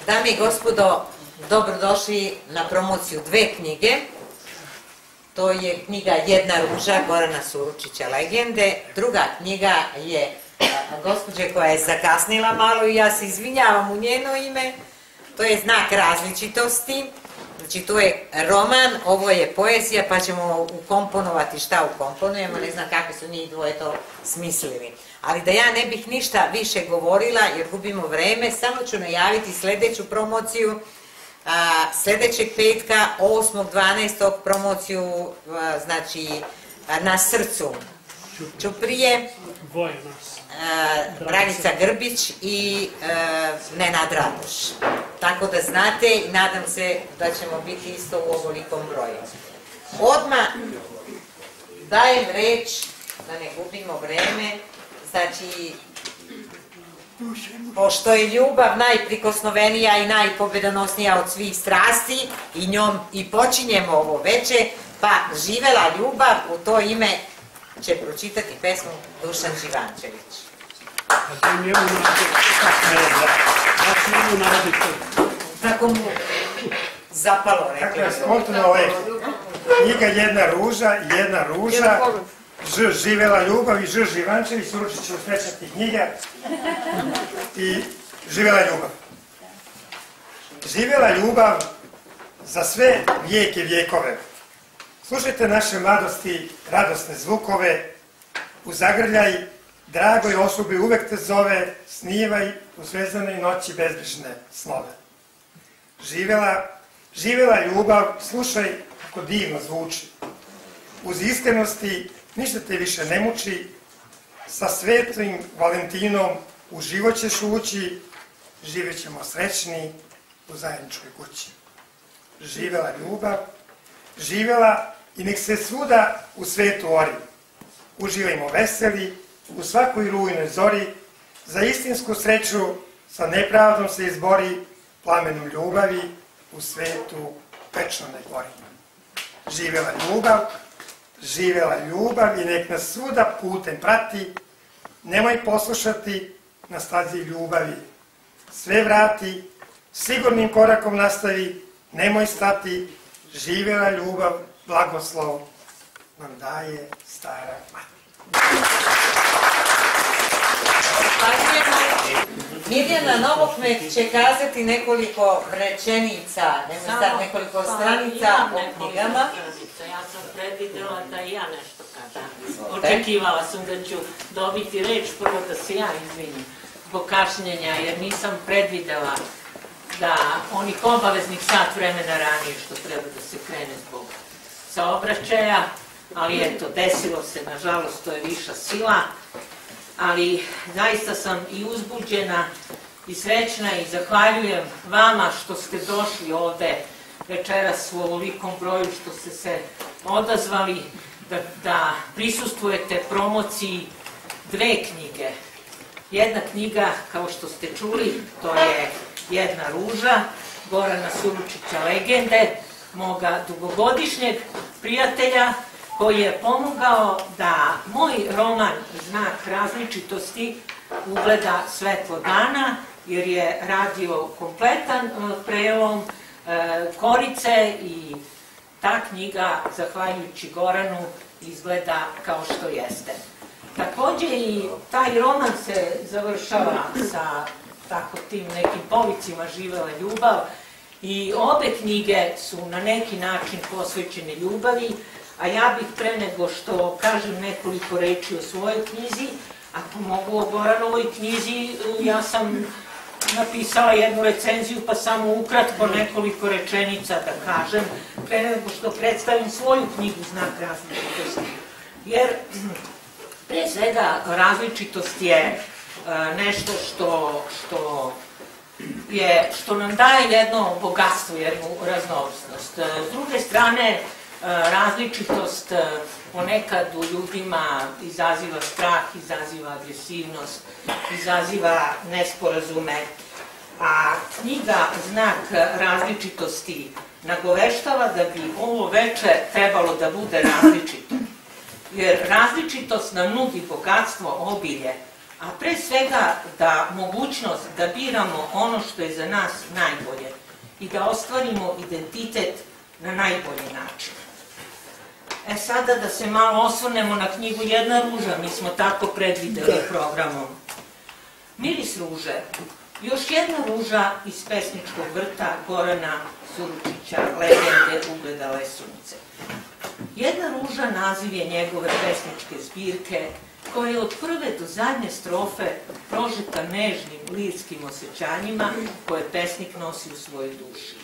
Dame i gospodo, dobrodošli na promociju dve knjige. To je knjiga Jedna ruža Gorana Suručića Legende. Druga knjiga je gospođe koja je zakasnila malo i ja se izvinjavam u njeno ime. To je Znak različitosti. Znači to je roman, ovo je poezija, pa ćemo ukomponovati šta ukomponujemo, ne znam kako su njih dvoje to smislili. Ali da ja ne bih ništa više govorila jer gubimo vreme, samo ću najaviti sljedeću promociju. Sljedećeg petka, 8.12. promociju, znači Na srcu Ćuprije, Branica Grbić i Nenad Radoš. Tako da znate i nadam se da ćemo biti isto u ovolikom broju. Odmah dajem reč, da ne gubimo vreme, znači, pošto je ljubav najprikosnovenija i najpobedonosnija od svih strasti i njom i počinjemo ovo veče, pa živela ljubav, u to ime će pročitati pesmu Dušan Živančević. Tako mu zapalo, rekli. Dakle, skontuno je knjiga Jedna ruža, Ž živela ljubav i Ž Živančević, Suručić će usrećati knjiga i živela ljubav. Živela ljubav za sve vijeke vjekove. Slušajte naše mladosti, radosne zvukove, u zagrljaj, dragoj osobi uvek te zove, snivaj u zvezdanoj noći bezbrižne snove. Živela ljubav, slušaj kako divno zvuči. Uz iskrenosti ništa te više ne muči, sa svetim Valentinom u život ćeš ući, živjet ćemo srećni u zajedničkoj kući. Živela ljubav, živela i nek se svuda u svetu ori. Uživajmo veseli u svakoj rujnoj zori, za istinsku sreću sa nepravdom se izbori, plamenu ljubavi u svetu večno ne gori. Živela ljubav i nek nas svuda putem prati, nemoj poslušati na stazi ljubavi. Sve vrati, sigurnim korakom nastavi, nemoj stati, živela ljubav, blagoslov nam daje stara mati. Mirjana Novokmet će kazati nekoliko rečenica, nekoliko stranica o knjigama. Ja sam predvidela da i ja nešto kažem. Očekivala sam da ću dobiti reč, prvo da se ja izvinim zbog kašnjenja, jer nisam predvidela da onih obaveznih sat vremena ranije što treba da se krene zbog saobraćaja, ali eto, desilo se, nažalost, to je viša sila, ali zaista sam i uzbuđena i srećna i zahvaljujem vama što ste došli ovde večeras u ovolikom broju, što ste se odazvali da prisustvujete promociji dve knjige. Jedna knjiga, kao što ste čuli, to je Jedna ruža Gorana Suručića Legende, moga dugogodišnjeg prijatelja, koji je pomogao da moj roman Znak različitosti ugleda svetlo dana, jer je radio kompletan prelom korice i ta knjiga, zahvaljujući Goranu, izgleda kao što jeste. Također i taj roman se završava sa tako tim nekim povicima Živela ljubav i obe knjige su na neki način posvećene ljubavi, a ja bih pre nego što kažem nekoliko reči o svojoj knjizi, ako mogu o Goranovoj knjizi, ja sam napisala jednu recenziju pa samo ukratko nekoliko rečenica da kažem pre nego što predstavim svoju knjigu Znak različitosti. Jer pre svega različitost je nešto što nam daje jedno bogatstvo, jednu raznovrsnost. S druge strane, različitost ponekad u ljudima izaziva strah, izaziva agresivnost, izaziva nesporazume, a knjiga Znak različitosti nagoveštava da bi ovo veče trebalo da bude različito. Jer različitost nam nudi bogatstvo, obilje, a pre svega da mogućnost da biramo ono što je za nas najbolje i da ostvarimo identitet na najbolji način. Sada da se malo osvrnemo na knjigu Jedna ruža, mi smo tako predvideli programom. Miris ruže, još jedna ruža iz pesničkog vrta Gorana Suručića, Legende ugledale sunce. Jedna ruža naziv je njegove pesničke zbirke, koja je od prve do zadnje strofe prožeta nežnim lirskim osjećanjima koje pesnik nosi u svojoj duši.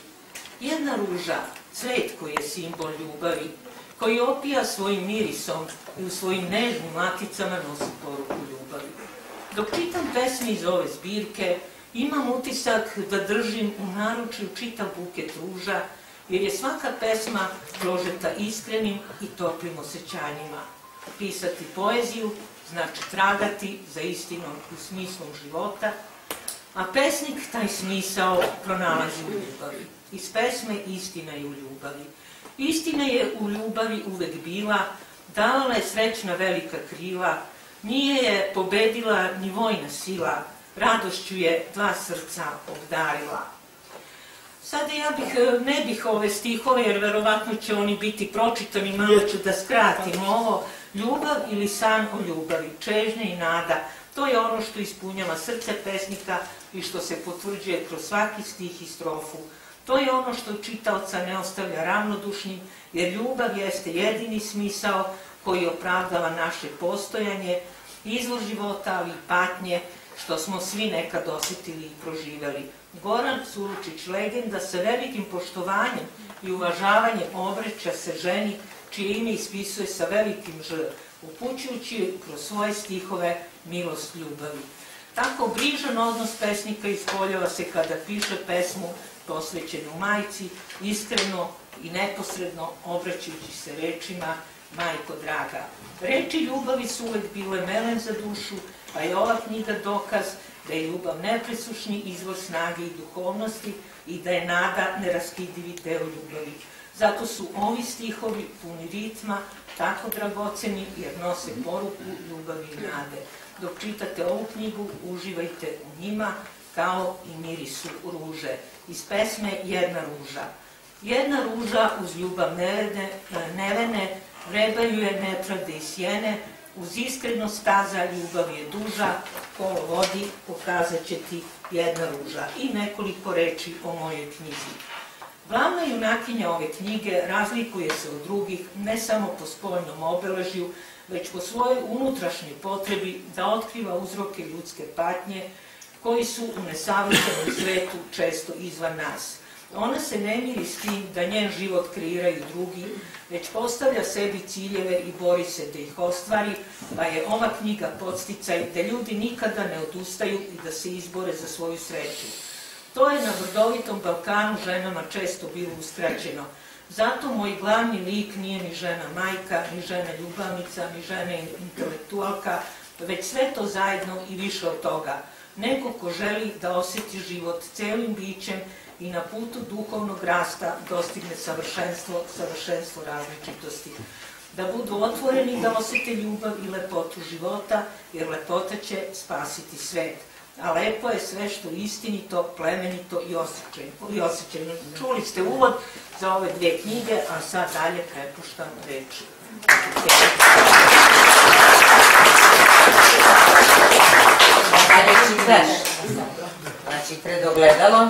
Jedna ruža, cvet koji je simbol ljubavi, koji opija svojim mirisom i u svojim nežnim maticama nosi poruku ljubavi. Dok čitam pesme iz ove zbirke, imam utisak da držim u naručju čitav buket ruža, jer je svaka pesma prožeta iskrenim i toplim osjećanjima. Pisati poeziju znači tragati za istinom i smislom života, a pesnik taj smisao pronalazi u ljubavi. Iz pesme istina je u ljubavi. Istina je u ljubavi uvek bila, davala je srećna velika krila, nije je pobedila ni vojna sila, radošću je dva srca obdarila. Sada ja ne bih ove stihove, jer verovatno će oni biti pročitani, malo ću da skratim ovo. Ljubav ili san o ljubavi, čežnja i nada, to je ono što ispunjava srce pesnika i što se potvrđuje kroz svaki stih i strofu. To je ono što čitaoca ne ostavlja ravnodušnim, jer ljubav jeste jedini smisao koji opravdava naše postojanje, izvor života, ali i patnje, što smo svi nekad osjetili i proživeli. Goran Suručić, legenda, sa velikim poštovanjem i uvažavanjem obreća se ženi čije ime ispisuje sa velikim Ž, upućujući kroz svoje stihove milost ljubavi. Tako brižan odnos pesnika ispoljava se kada piše pesmu posvećenu majci, iskreno i neposredno obraćajući se rečima majko draga. Reči ljubavi su uvek bile melen za dušu, pa je ova knjiga dokaz da je ljubav nepresušni izvor snage i duhovnosti i da je nada neraskidivi deo ljubavi. Zato su ovi stihovi puni ritma, tako dragoceni jer nose poruku ljubavi i nade. Dok čitate ovu knjigu, uživajte u njima kao i mirisu ruže. Iz pesme Jedna ruža. Jedna ruža uz ljubav nevene, vrebaju je nepravde i sjene, uz iskrenost staza ljubav je duža, kolo vodi pokazat će ti jedna ruža. I nekoliko reči o mojoj knjizi. Glavna junakinja ove knjige razlikuje se od drugih ne samo po spoljnom obeležju, već po svojoj unutrašnjoj potrebi da otkriva uzroke ljudske patnje koji su u nesavršenom svetu često izvan nas. Ona se ne miri s tim da njen život kreiraju drugi, već postavlja sebi ciljeve i bori se da ih ostvari, pa je ova knjiga podsticaj da ljudi nikada ne odustaju i da se izbore za svoju sreću. To je na brdovitom Balkanu ženama često bilo uskraćeno. Zato moj glavni lik nije ni žena majka, ni žena ljubavnica, ni žena intelektualka, već sve to zajedno i više od toga. Neko ko želi da osjeti život celim bićem i na putu duhovnog rasta dostigne savršenstvo različitosti. Da budu otvoreni da osjete ljubav i lepotu života, jer lepota će spasiti svet. A lepo je sve što je istinito, plemenito i osjećajno. Čuli ste uvod za ove dve knjige, a sad dalje prepuštam reč. Najveći veš. Znači, pred ogledalo.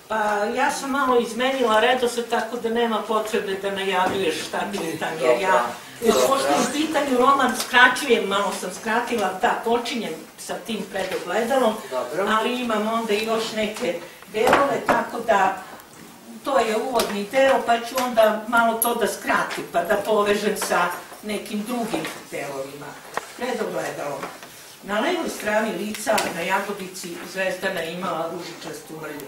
Pa ja sam malo izmenila redosled tako da nema potrebe da najavljuješ šta čitam, jer ja, pošto je u pitanju roman, skraćujem, malo sam skratila, počinjem sa tim predogledalom, ali imam onda i još neke delove, tako da to je uvodni deo, pa ću onda malo to da skratim, pa da povežem sa nekim drugim delovima. Predogledalom. Na levoj strani lica, na jagodici, Zvezdana imala ružičastu mrlju.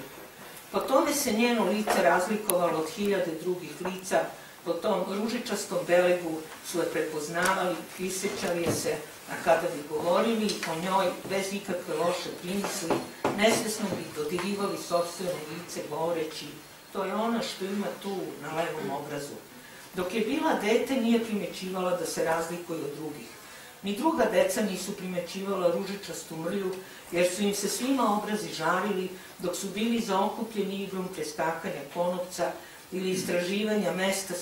Po tome se njeno lice razlikovalo od hiljade drugih lica, po tom ružičastom belegu su je prepoznavali, prisjećali je se, a kada bi govorili o njoj bez ikakve loše primisli, nesvesno bi dodirivali sopstveno lice govoreći, to je ona što ima tu na levom obrazu. Dok je bila dete, nije primećivala da se razlikuje od drugih. Ni druga deca nisu primećivala ružičastu mrlju, jer su im se svima obrazi žarili dok su bili zaokupljeni igrom preskakanja konopca ili istraživanja mesta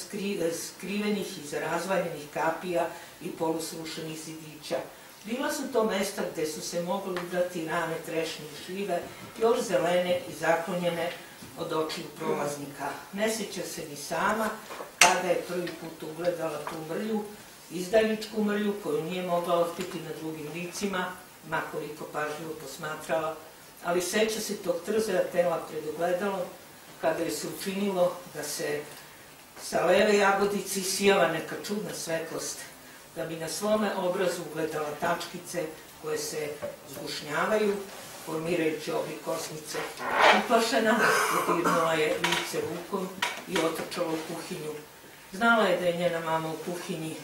skrivenih iza razvaljenih kapija i polusrušenih zidića. Bila su to mesta gde su se mogli ubrati rane trešnje i šljive, još zelene i zaklonjene od očiju prolaznika. Ne sjeća se ni sama kada je prvi put ugledala tu mrlju, izdajničku mrlju koju nije mogla otkriti na drugim licima, makoliko pažljivo posmatrala, ali seća se tog trzera tela pred ogledalom, kada je se učinilo da se sa leve jagodice isijava neka čudna svetlost, da bi na svome obrazu ugledala tačkice koje se zgušnjavaju, formirajući oblik kosmice. Uplašena, dodirnula je lice rukom i otrčala u kuhinju. Znala je da je njena mama u kuhinji,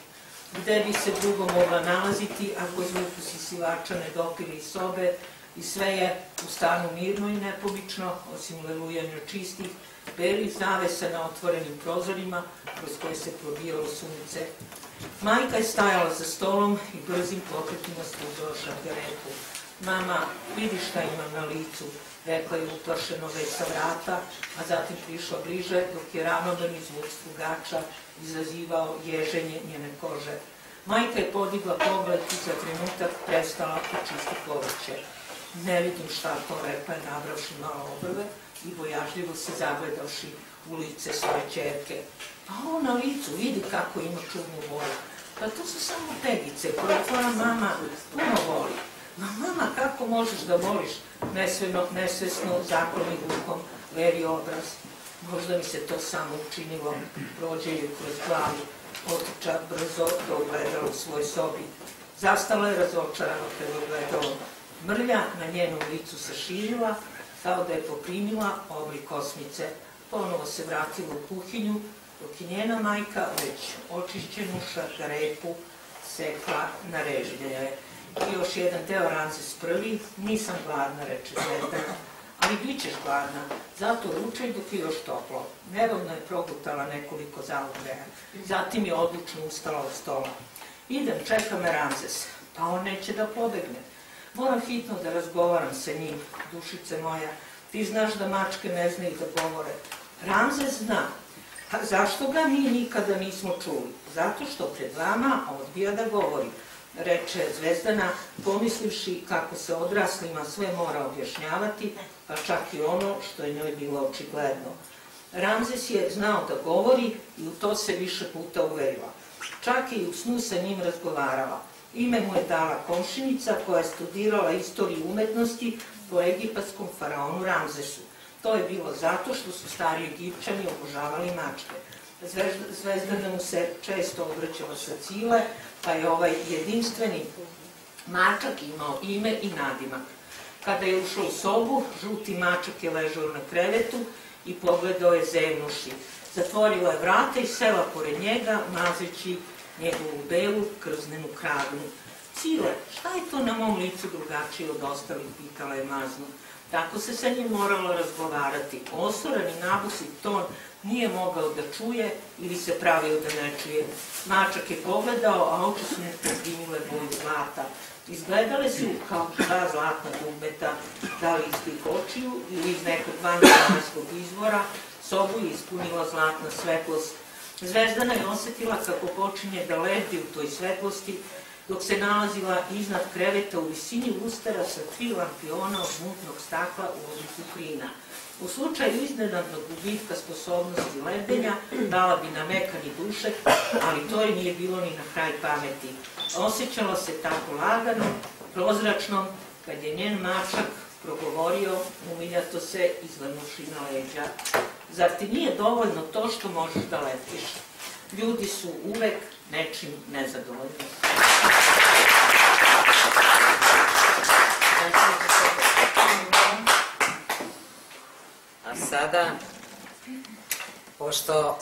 gde bi se drugo mogla nalaziti ako zvuk usisivača ne dopire iz sobe, i sve je u stanu mirno i nepobično, osim lelujanja čistih, belih zavesa na otvorenim prozorima, kroz koje se probijalo sunce. Majka je stajala za stolom i brzim pokretima stuzala šargarepu. Mama, vidi šta imam na licu, rekla je uplašeno već sa vrata, a zatim prišla bliže, dok je ravnomerni zvuk strugača izazivao ježenje njene kože. Majka je podigla pogled i za trenutak prestala da čisti povrće. Ne vidim šta to, rekla je, nabravši malo obrve i bojažljivo se zagledavši u lice svoje ćerke. Pa ovo na licu, vidi kako ima čudnu boju. Pa to su samo pegice koje tvoja mama puno voli. Ma mama, kako možeš da voliš nesvesno zakloni rukom levi obraz? Možda mi se to samo učinilo, prođe je kroz glavu, otrča brzo do ogledala u svoj sobi. Zastala je razočarano pred ogledalom. Mrlja na njenom licu se širila, kao da je poprimila oblik kosmice. Ponovo se vratila u kuhinju, dok je njena majka već očišćenu šargarepu sekla na režlje. I još jedan deo Ramzes prvi, nisam gladna, reče Zvezdana, ali bit ćeš gladna, zato ručaj dok je još toplo. Nerovno je progutala nekoliko zalogreja, zatim je odlučno ustala od stola. Idem, čeka me Ramzes, pa on neće da pobegne. Moram hitno da razgovaram sa njim, dušice moja, ti znaš da mačke ne znaju da govore. Ramzes zna. A zašto ga mi nikada nismo čuli? Zato što pred vama odbija da govori, reče Zvezdana, pomislivši kako se odraslima sve mora objašnjavati, pa čak i ono što je njoj bilo očigledno. Ramzes je znao da govori i u to se više puta uverila. Čak i u snu sa njim razgovarala. Ime mu je dala komšinica koja je studirala istoriju umetnosti po egipatskom faraonu Ramzesu. To je bilo zato što su stari Egipćani obožavali mačke. Zvezdana mu se često obraćala sa Cile, pa je ovaj jedinstveni mačak imao ime i nadimak. Kada je ušao u sobu, žuti mačak je ležao na krevetu i pogledao je zevnuši. Zatvorila je vrata i sela pored njega, mazeći njegovu belu krznenu kragnu. Cile, šta je to na mom licu drugačije od ostalih, pitala je mazno. Tako se sa njim moralo razgovarati. Osoran i nabusit ton nije mogao da čuje ili se pravio da ne čuje. Mačak je pogledao, a oči su mu poprimile boju zlata. Izgledale su kao dva zlatna dugmeta, da li iz tih očiju ili iz nekog vanzemaljskog izvora. Sobu je ispunila zlatna svetlost. Zvezdana je osetila kako počinje da lebdi u toj svetlosti, dok se nalazila iznad kreveta u visini lustera sa 3 lampiona od mutnog stakla u obliku krina. U slučaju iznenadnog gubitka sposobnosti ledenja, dala bi na mekani dušek, ali to je nije bilo ni na kraj pameti. Osjećala se tako lagano, prozračnom, kad je njen mačak progovorio, umiljato se izvrnuši na leđa. Zar ti nije dovoljno to što možeš da letiš? Ljudi su uvek nečim nezadovoljni. A sada, pošto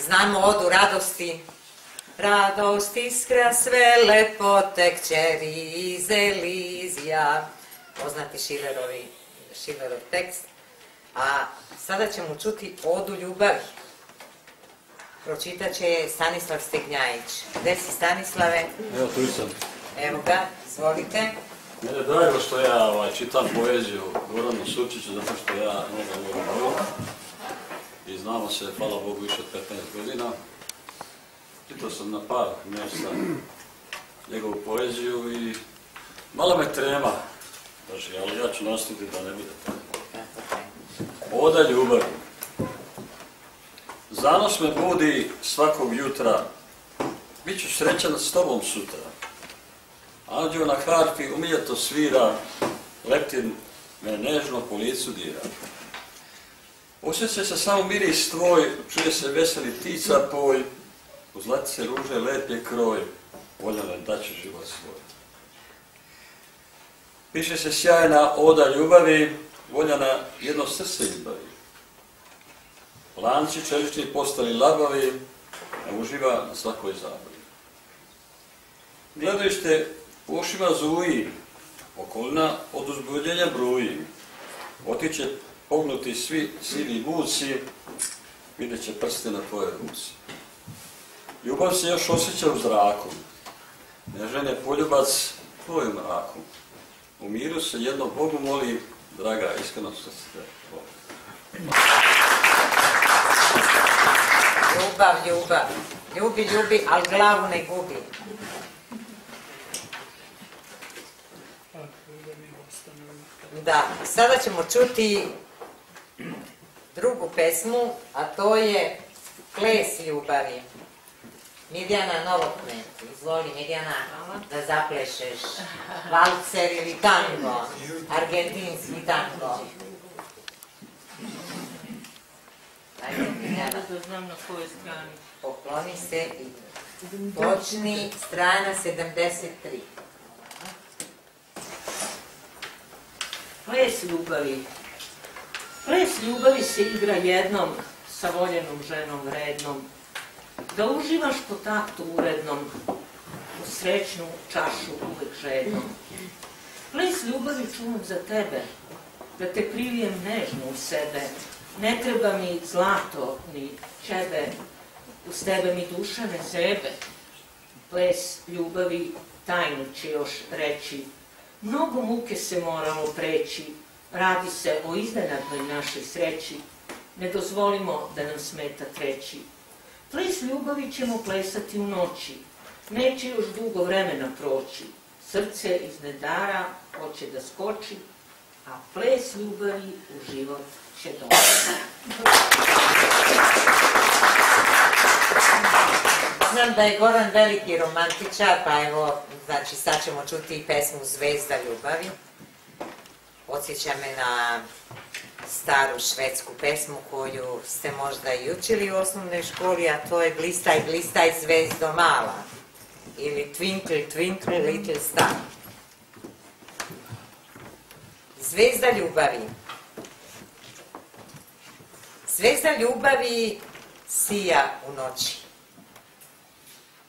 znamo odu radosti, radost iskra sve lepote kćeri iz Elizija, poznati Šilerov tekst, a sada ćemo čuti odu ljubavi. Pročitat će Stanislav Stegnjajić. Gde si, Stanislave? Evo, tu sam. Evo ga, izvolite. Mene je drago što ja čitam poeziju Goranu Surčiću, zato što ja njega volim i znamo se, hvala Bogu, više od 15 godina. Čitao sam na par mjesta njegovu poeziju i malo me trema, ali ja ću nastaviti da ne bude trema. Oda ljubavi. Zanos me budi svakog jutra, bit ću srećan s tobom sutra. Anđeo na harfi umijeto svira, leptin me nežno po licu dira. Osjeća se samo miris tvoj, čuje se veseli ptica poj, u zlatice ruže lep je kroj, voljela daću život svoj. Piše se sjajna oda ljubavi, voljena jedno srce ljubavi. Lanci čelični postali labavi, a uživa na svakoj zabavi. Gledajušte u ušima zuji, okolina od uzbuđenja bruji. Otiće pognuti svi sivi vuci, vidjet će prste na tvoje ruci. Ljubav se još osjeća u zraku, nežan je poljubac tvoj mraku. U miru se jedno Bogu moli, draga, iskreno što se te voli. Ljubav, ljubav. Ljubi, ljubi, ali glavu ne gubi. Da, sada ćemo čuti drugu pesmu, a to je Ples ljubavi. Mirjana Novokmet. Izvoli, Mirjana, da zaplešeš valcer ili tango, argentinski tango. Ajde, Mirjana. Da znam na kojoj strani. Pokloni se i počni, strana 73. Ples ljubavi. Ples ljubavi se igra jednom sa voljenom ženom vrednom. Da uživaš po taktu urednom, u srećnu čašu uvek žednom. Ples ljubavi čuvam za tebe, da te privijem nežno u sebe. Ne treba mi zlato ni ćebe, uz tebe mi duša ne zebe. Ples ljubavi tajnu će još reći. Mnogo muke se moramo preći, radi se o iznenadnoj našoj sreći, ne dozvolimo da nam smeta treći. Ples ljubavi ćemo plesati u noći, neće još dugo vremena proći, srce iz nedara hoće da skoči, a ples ljubavi u život će doći. Znam da je Goran veliki romantičar, pa evo, znači sad ćemo čuti i pesmu Zvezda ljubavi. Podsjeća me na staru švedsku pesmu koju ste možda i učili u osnovnoj školi, a to je Glistaj, glistaj zvezdo mala ili Twinkle, twinkle little star. Zvezda ljubavi. Zvezda ljubavi sija u noći.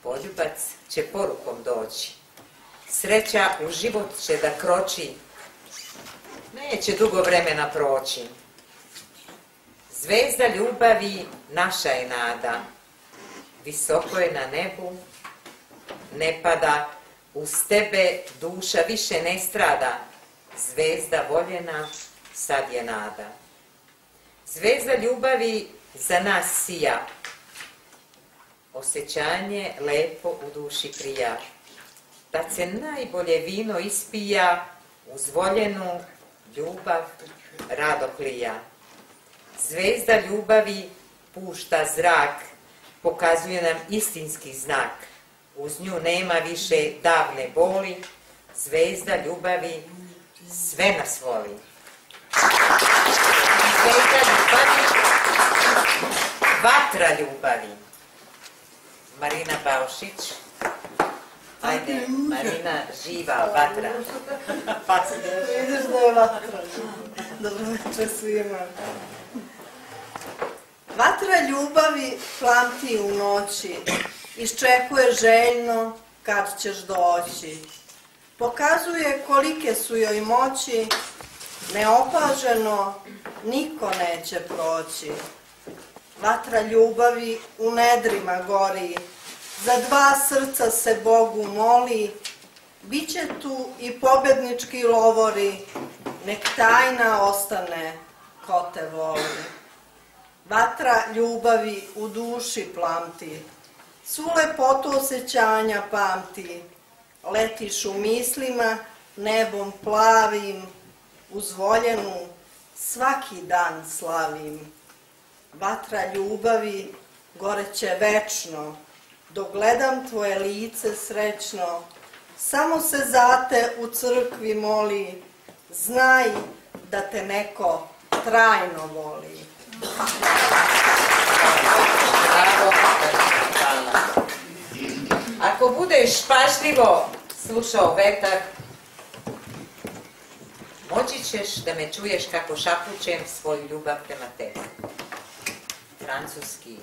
Poljubac će porukom doći. Sreća u život će da kroči. Neće dugo vremena proći. Zvezda ljubavi naša je nada. Visoko je na nebu, ne pada. Uz tebe duša više ne strada. Zvezda voljena sad je nada. Zvezda ljubavi za nas sija. Osjećanje lepo u duši prija. Da se najbolje vino ispija, uz voljenu ljubav rado klija. Zvezda ljubavi pušta zrak, pokazuje nam istinski znak. Uz nju nema više davne boli, zvezda ljubavi sve nas voli. Zvezda ljubavi, vatra ljubavi. Marina Baušić. Ajde, Marina, živa vatra. Vidiš da je vatra. Dobro večer svima. Vatra ljubavi plamti u noći, iščekuje željno kad ćeš doći. Pokazuje kolike su joj moći, neopaženo niko neće proći. Vatra ljubavi u nedrima gori, za dva srca se Bogu moli, Biće tu i pobednički lovori, nek tajna ostane ko te voli. Vatra ljubavi u duši plamti, svu lepotu osjećanja pamti. Letiš u mislima nebom plavim, uz voljenu svaki dan slavim. Vatra ljubavi goreće večno, dok gledam tvoje lice srećno, samo se za te u crkvi moli, znaj da te neko trajno voli. Ako budeš pažljivo slušao vetar, moći ćeš da me čuješ kako šapućem svoju ljubav prema tebi. Francuski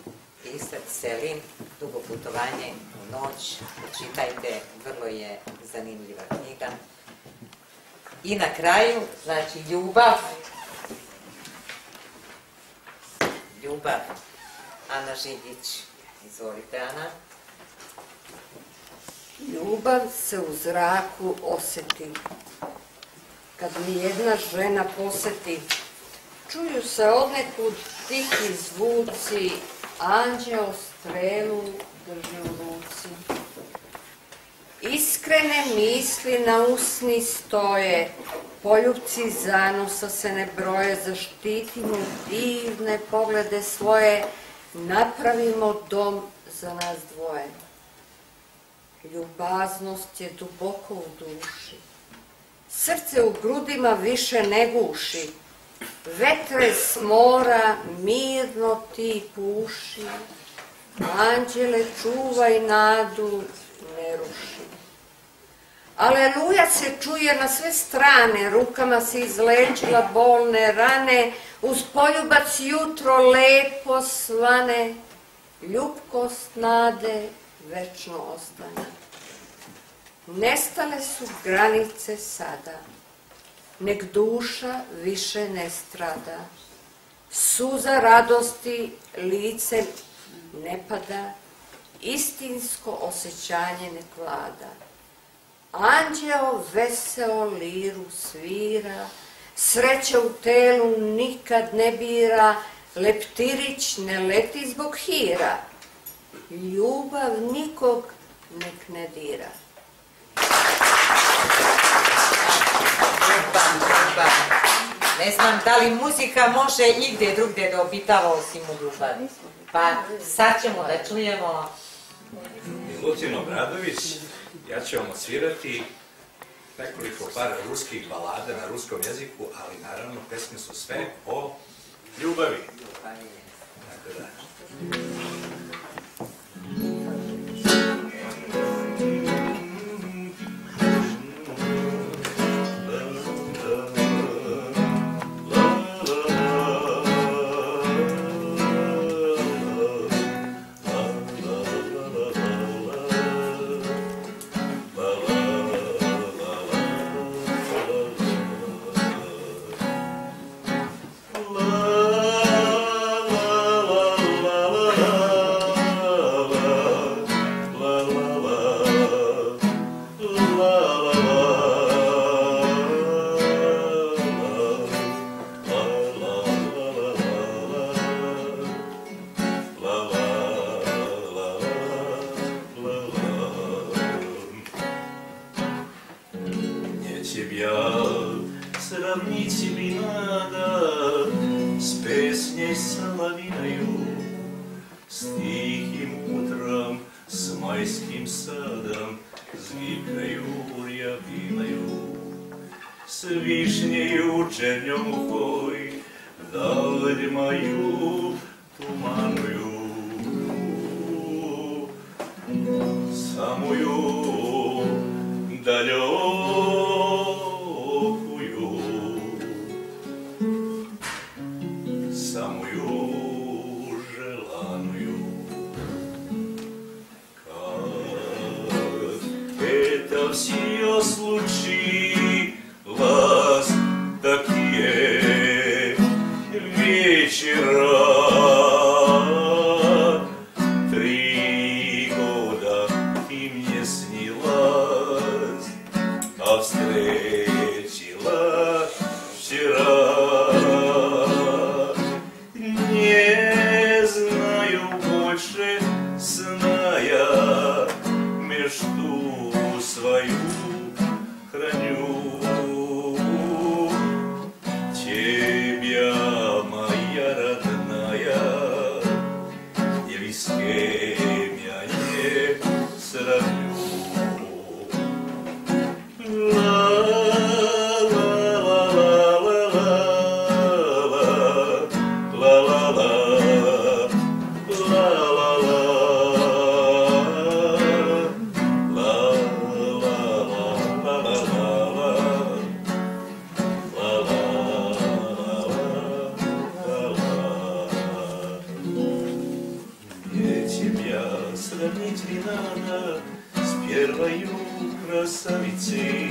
pisac Selin, Dugo putovanje u noć, čitajte, vrlo je zanimljiva knjiga. I na kraju, znači ljubav, Ana Žiljić, izvolite Ana. Ljubav se u zraku osjeti, kad mi jedna žena posjeti, čuju se odnekud tihi zvuci, anđeo strelu drži u ruci. Iskrene misli na usni stoje, poljupci zanosa se ne broje, zaštitimo divne poglede svoje, napravimo dom za nas dvoje. Ljubaznost je duboko u duši, srce u grudima više ne guši, vetre s mora mirno ti puši, anđele čuvaj nadu ne ruši. Aleluja se čuje na sve strane, rukama se izlečila bolne rane, uz poljubac jutro lepo svane, ljubkost nade večno ostane. Nestale su granice sada, nek duša više ne strada, suza radosti lice ne pada, istinsko osjećanje nek vlada. Anđeo veseo liru svira, sreća u telu nikad ne bira, leptirić ne leti zbog hira, ljubav nikog nek ne dira. Ne znam da li muzika može igdje drugdje da obitava osim u ljubavi. Pa sad ćemo da čujemo... Lutin Obradović, ja ću vam odsvirati nekoliko par ruskih balada na ruskom jeziku, ali naravno pesme su sve o ljubavi. Tako da. svina spjevaju krasavici,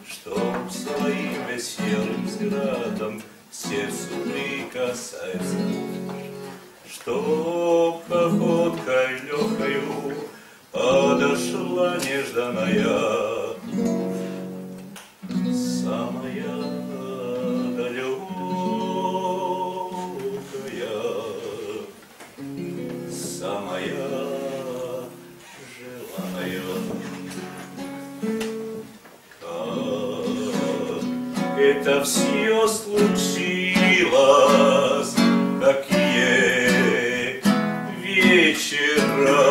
što svojim veselim zgradam srcu prikasajca, što pohodkaj ljokaju, a došla nježdana ja, sama ja daljoka ja, sama ja želana ja. Это все случилось, какие вечера.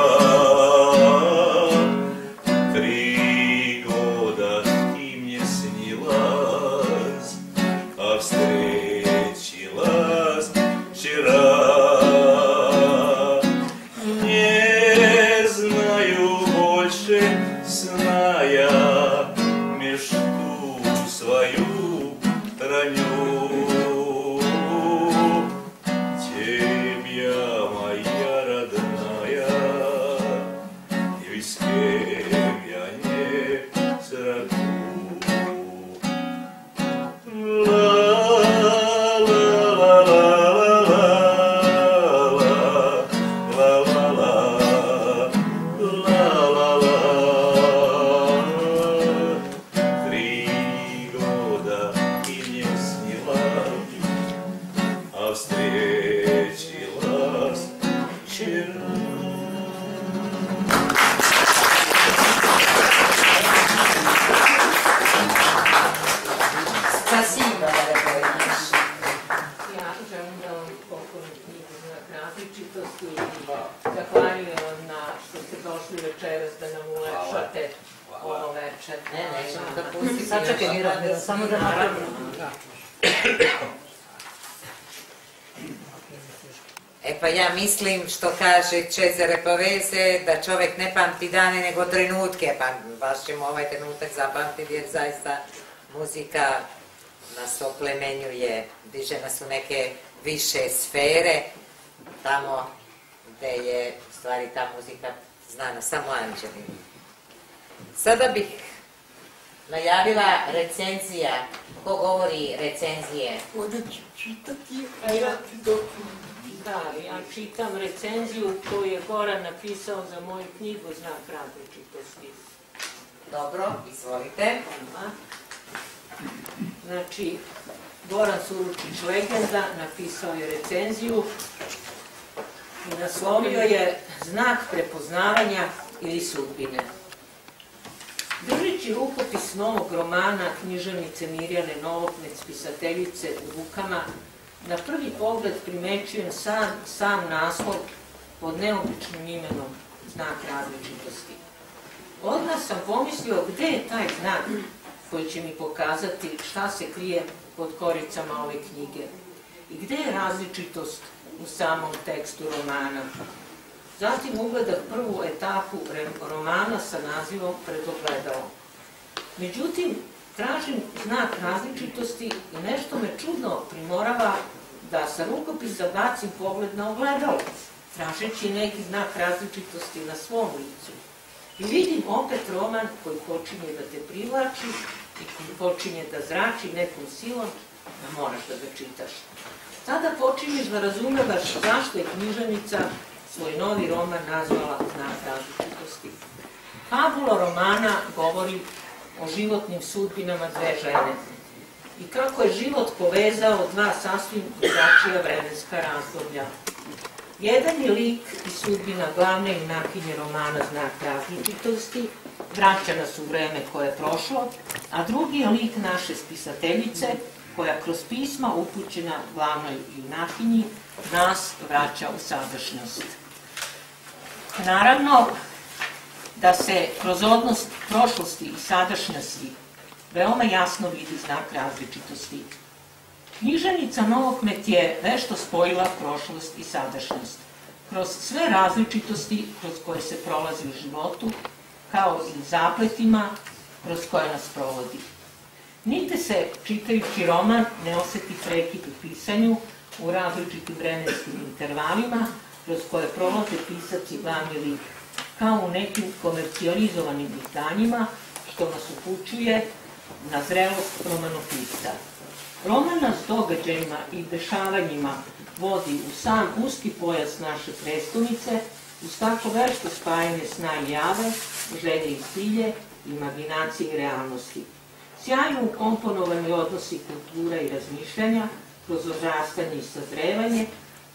3 года и мне снилось, а встретилась вчера. Не знаю больше, зная мечту свою раню. Тебя, моя родная, и с кем я не срагу. Встретилась вчера. Spasiba, Repović. Ja želim da vam poklonim knjigu Znak različitosti i zahvaljujem vam na što ste došli večeras da nam ulepšate ovo večer. Ne, nećemo da pustiti. Sačekaj, Miro, samo da napravimo. E pa ja mislim, što kaže Cesare Pavese, da čovjek ne pamti dane nego trenutke, pa baš ćemo ovaj trenutak zapamtiti jer zaista muzika nas oplemenjuje, diže nas u neke više sfere, tamo gde je u stvari ta muzika znana samo anđelima. Sada bih najavila recenzija. Ko govori recenzije? Ovdje ću čitati, a ja ću doći. Da, ja čitam recenziju koju je Goran napisao za moju knjigu Znak različitosti. Dobro, izvolite. Znači, Goran Suručić, legenda, napisao je recenziju i naslovio je Znak prepoznavanja ili sudbine. Držeći rukopis novog romana književnice Mirjane Novokmec, pisateljice u rukama, na prvi pogled primećujem sam naslov pod neobičnim imenom Znak različitosti. Odmah sam pomislio gde je taj znak koji će mi pokazati šta se krije pod koricama ove knjige i gde je različitost u samom tekstu romana. Zatim ugledah prvu etapu romana sa nazivom Pred ogledalom. Međutim, tražim znak različitosti i nešto me čudno primorava da sa rukopisa bacim pogled na ogledalo, tražeći neki znak različitosti na svom licu. I vidim opet roman koji počinje da te privlači i koji počinje da zrači nekom silom da moraš da ga čitaš. Tada počinješ da razumevaš zašto je književnica svoj novi roman nazvala Znak različitosti. Fabula romana govori o životnim sudbinama dve žene i kako je život povezao dva sasvim drugačija vremenska razdoblja. Jedan je lik i sudbina glavne junakinje romana Znak različitosti, vraća nas u vreme koje je prošlo, a drugi je lik naše spisateljice koja kroz pisma upućena glavnoj junakinji nas vraća u sadašnjost. Naravno da se kroz odnos prošlosti i sadašnjosti veoma jasno vidi znak različitosti. Književnica Novokmet je vešto spojila prošlost i sadašnjost, kroz sve različitosti kroz koje se prolazi u životu, kao i zapletima kroz koje nas provodi. Nigde se, čitajući roman, ne oseti prekid u pisanju u različitim vremenskim intervalima kroz koje prolaze pisac i glavni lik, kao u nekim komercijalizovanim izdanjima, što nas upućuje na zrelost romanopisca. Roman nas događajima i dešavanjima vodi u sam uski pojas naše prestonice, uz tako vešto spajanje sna i jave, želje i cilje, imaginacije i realnosti. Sjajno ukomponovani odnosi kultura i razmišljanja, kroz odrastanje i sazrevanje,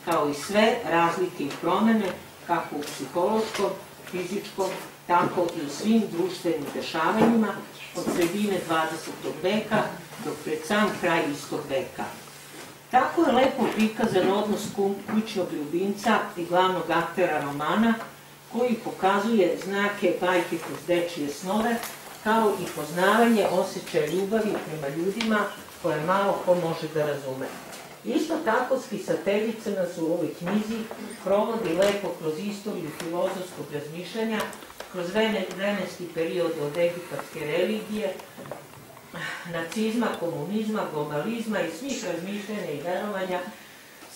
kao i sve razlike i promene, kako u psihološkom, fizičkom, tako i u svim društvenim dešavanjima od sredine 20. veka do pred sam kraj istog veka. Tako je lepo prikazan odnos kućnog ljubimca i glavnog aktera romana, koji pokazuje znake bajke kroz dečije snove, kao i poznavanje osjećaja ljubavi prema ljudima koje malo ko može da razume. Isto tako, spisateljica nas u ovoj knjizi provodi lepo kroz istoriju filozofskog razmišljanja, kroz vremenski period od egipatske religije, nacizma, komunizma, globalizma i svih razmišljanja i verovanja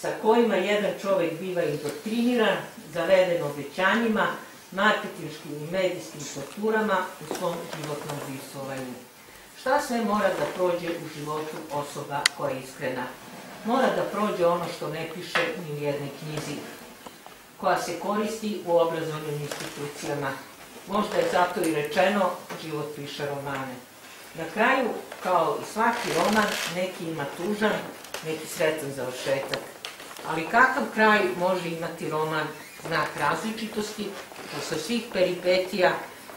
sa kojima jedan čovek biva indoktriniran, zaveden obećanjima, marketinškim i medijskim strukturama u svom životnom bivstvovanju. Šta sve mora da prođe u životu osoba koja je iskrena? Mora da prođe ono što ne piše ni u jednoj knjizi, koja se koristi u obrazovnim institucijama. Možda je zato i rečeno, život piše romane. Na kraju, kao i svaki roman, neki ima tužan, neki sretan završetak. Ali kakav kraj može imati roman znak različitosti, posle svih peripetija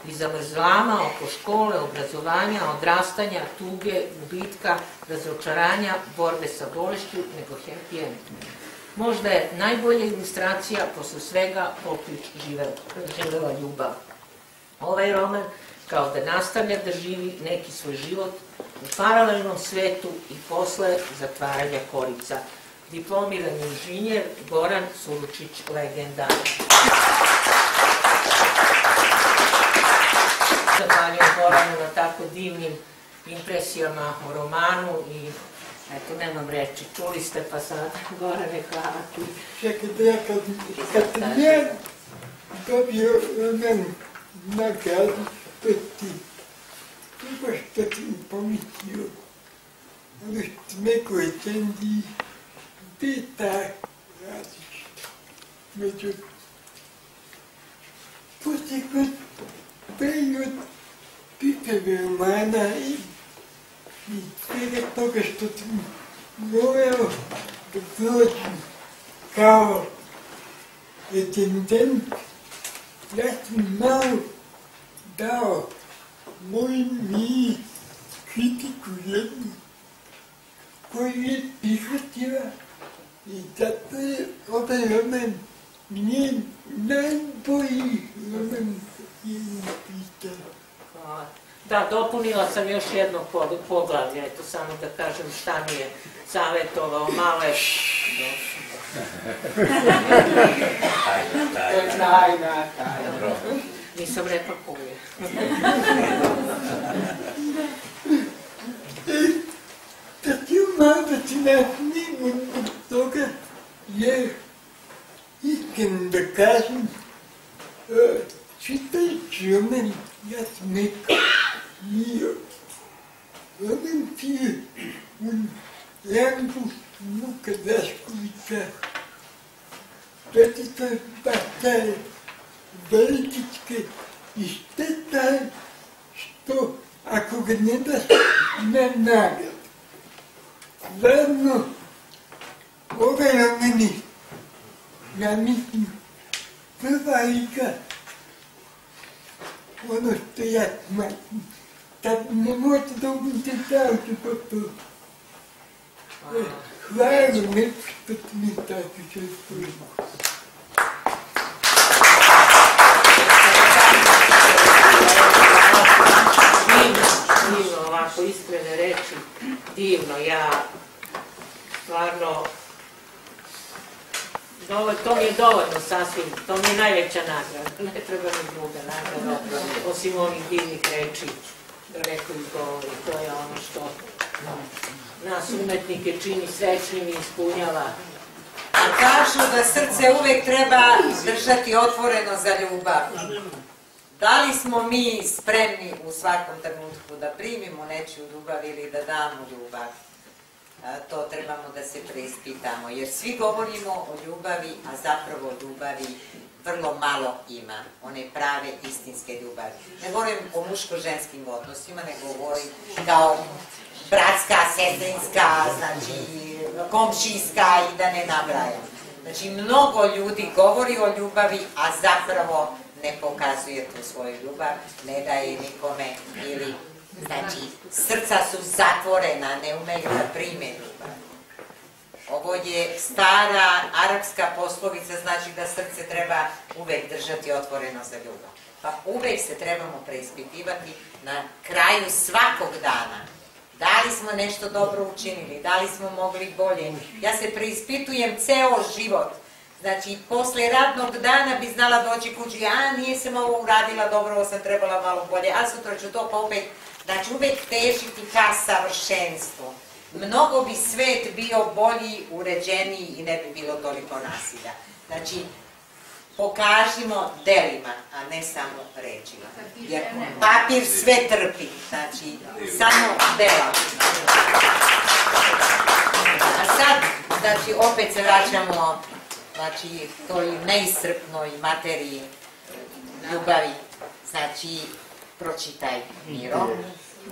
i zamrzlama oko škole, obrazovanja, odrastanja, tuge, gubitka, razočaranja, borbe sa bolešću, nego happy end. Možda je najbolja ilustracija posle svega poklič živela ljubav. Ovaj roman kao da nastavlja da živi neki svoj život u paralelnom svetu i posle zatvaranja korica. Diplomirani inženjer Goran Suručić, legenda. Zahvaljujem Goranu na tako divnim impresijama o romanu i eto, nemam reči, čuli ste pa sad, Gorane, hvala ti. Čekajte, ja kad sam ja dobio roman nagradu, to ti, prvo što sam pomislio, ali što neko je tendi, pita različito. Međutim, poslije kod period pripreme romana i svega toga što sam morao da prođem kao recenzent, ja sam malo dao moj mi kritiku jednu koju je prihvatila i zato je ovaj roman njen najbolji roman koji je napisala. Hvala. Da, dopunila sam još jedno poglavlje, eto samo da kažem šta mi je savjetovao, male... To je tajna. Nisam repakuje. Da ti malo da ti nasnim od toga, jer iskreno da kažem, čitajući roman, ja sam nekako bio. Roman ti je u rangu Vuka Draškovića. Četita basta je velitičke i šteta je što ako ga ne daš na nagradu. Stvarno, ovaj roman je, ja mislim, prva igra, ono što ja smatram, tad ne možete da ubite stavite po to. Hvala vam lepo što ste mi tako često. Divno, ovako iskrene reči, divno, ja stvarno, to mi je dovoljno sasvim, to mi je najveća nagrada, ne treba mi druga nagrada, osim ovih divnih reči, da neko izgovori, to je ono što nas umetnike čini srećnim i ispunjava. A kažu da srce uvek treba držati otvoreno za ljubav. Da li smo mi spremni u svakom trenutku da primimo nečiju ljubav ili da damo ljubav? To trebamo da se preispitamo, jer svi govorimo o ljubavi, a zapravo ljubavi vrlo malo ima, one prave istinske ljubavi. Ne govorim o muško-ženskim odnosima, nego govorim kao bratska, sestrinska, znači komšijska i da ne nabrajam. Znači mnogo ljudi govori o ljubavi, a zapravo ne pokazuje tu svoju ljubav, ne daje nikome ili, znači, srca su zatvorena, ne umeju da prime ljubav. Ovo je stara arapska poslovica, znači da srce treba uvek držati otvoreno za ljubav. Pa uvek se trebamo preispitivati na kraju svakog dana. Da li smo nešto dobro učinili, da li smo mogli bolje. Ja se preispitujem ceo život. Znači, posle radnog dana bi znala doći kući, nije sam ovo uradila dobro, ovo sam trebala malo bolje, a sutra ću to pa opet. Znači, uvek težiti ka savršenstvu. Mnogo bi svet bio bolji, uređeniji i ne bi bilo toliko nasilja. Znači, pokažimo delima, a ne samo rečima. Jer papir sve trpi, znači, samo dela. A sad, znači, opet se vraćamo, znači, toj neiscrpnoj materiji ljubavi. Znači, pročitaj, Miro.